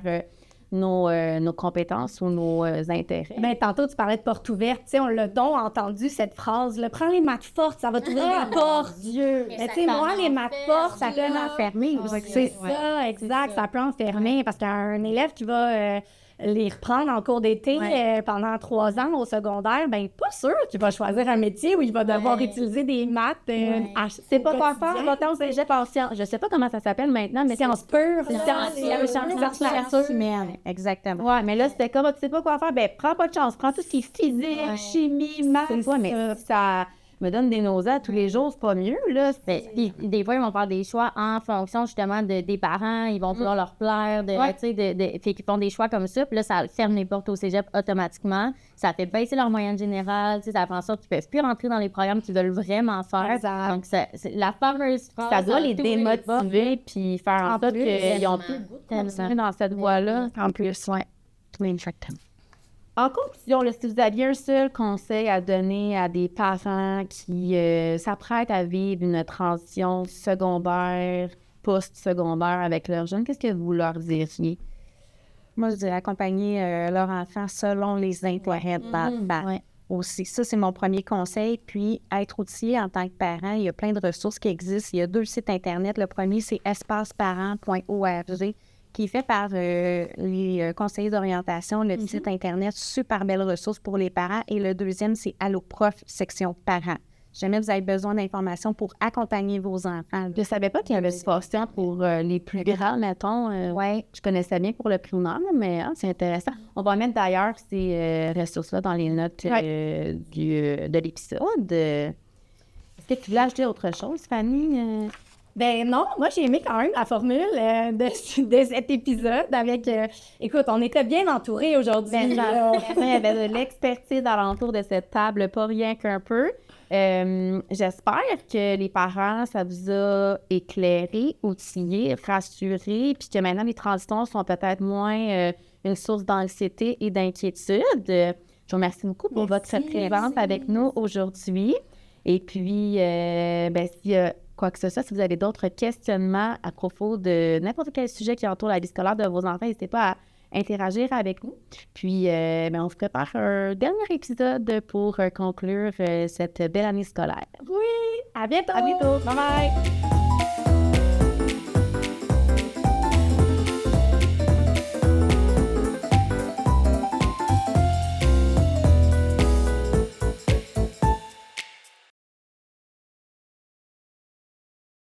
nos compétences ou nos intérêts. Bien, tantôt, tu parlais de porte ouverte. Tu sais, on l'a donc entendu, cette phrase-là. Prends les maths fortes, ça va t'ouvrir la porte. Dieu! Mais tu sais, moi, les maths fortes, ça peut enfermer. C'est ça, exact. Ça peut enfermer parce qu'un élève qui va... les reprendre en cours d'été pendant 3 ans au secondaire, bien, pas sûr qu'il va choisir un métier où il va devoir utiliser des maths. C'est pas quoi faire, va-t-on au cégep en sciences. Je sais pas comment ça s'appelle maintenant, mais sciences pures. Sciences humaines, exactement. Ouais, mais là, c'était comme, tu sais pas quoi faire, ben prends pas de chance, prends tout ce qui est physique, chimie, maths. Mais ça me donne des nausées tous les jours, c'est pas mieux, là. Puis des fois, ils vont faire des choix en fonction, justement, des parents. Ils vont vouloir leur plaire, fait qu'ils font des choix comme ça. Puis là, ça ferme les portes au cégep automatiquement. Ça fait baisser leur moyenne générale. Ça fait en sorte qu'ils peuvent plus rentrer dans les programmes qu'ils veulent vraiment faire. Exact. Donc, la fameuse phrase, ça doit les démotiver puis faire en sorte qu'ils n'ont plus le goût de continuer dans cette voie-là. En plus, En conclusion, là, si vous aviez un seul conseil à donner à des parents qui s'apprêtent à vivre une transition secondaire, post-secondaire avec leurs jeunes, qu'est-ce que vous leur diriez? Moi, je dirais accompagner leur enfant selon les intérêts de l'enfant. Aussi. Ça, c'est mon premier conseil. Puis, être outillé en tant que parent, il y a plein de ressources qui existent. Il y a 2 sites Internet. Le premier, c'est espaceparent.org, qui est fait par les conseillers d'orientation, le site Internet, super belle ressource pour les parents. Et le deuxième, c'est Alloprof, section parents. Jamais vous avez besoin d'informations pour accompagner vos enfants. Je ne savais pas qu'il y avait ce patient pour les plus grands, mettons. Je connaissais bien pour le primaire, mais c'est intéressant. On va mettre d'ailleurs ces ressources-là dans les notes de l'épisode. Est-ce que tu voulais ajouter autre chose, Fanny? Ben non, moi j'ai aimé quand même la formule de cet épisode avec... écoute, on était bien entourés aujourd'hui. Il y avait de l'expertise alentour de cette table, pas rien qu'un peu. J'espère que les parents, ça vous a éclairé, outillé, rassuré, puis que maintenant les transitions sont peut-être moins une source d'anxiété et d'inquiétude. Je vous remercie beaucoup pour votre présence avec nous aujourd'hui. Et puis, s'il y a quoi que ce soit, si vous avez d'autres questionnements à propos de n'importe quel sujet qui entoure la vie scolaire de vos enfants, n'hésitez pas à interagir avec nous. Puis, on se prépare un dernier épisode pour conclure cette belle année scolaire. Oui, à bientôt! À bientôt! Bye bye!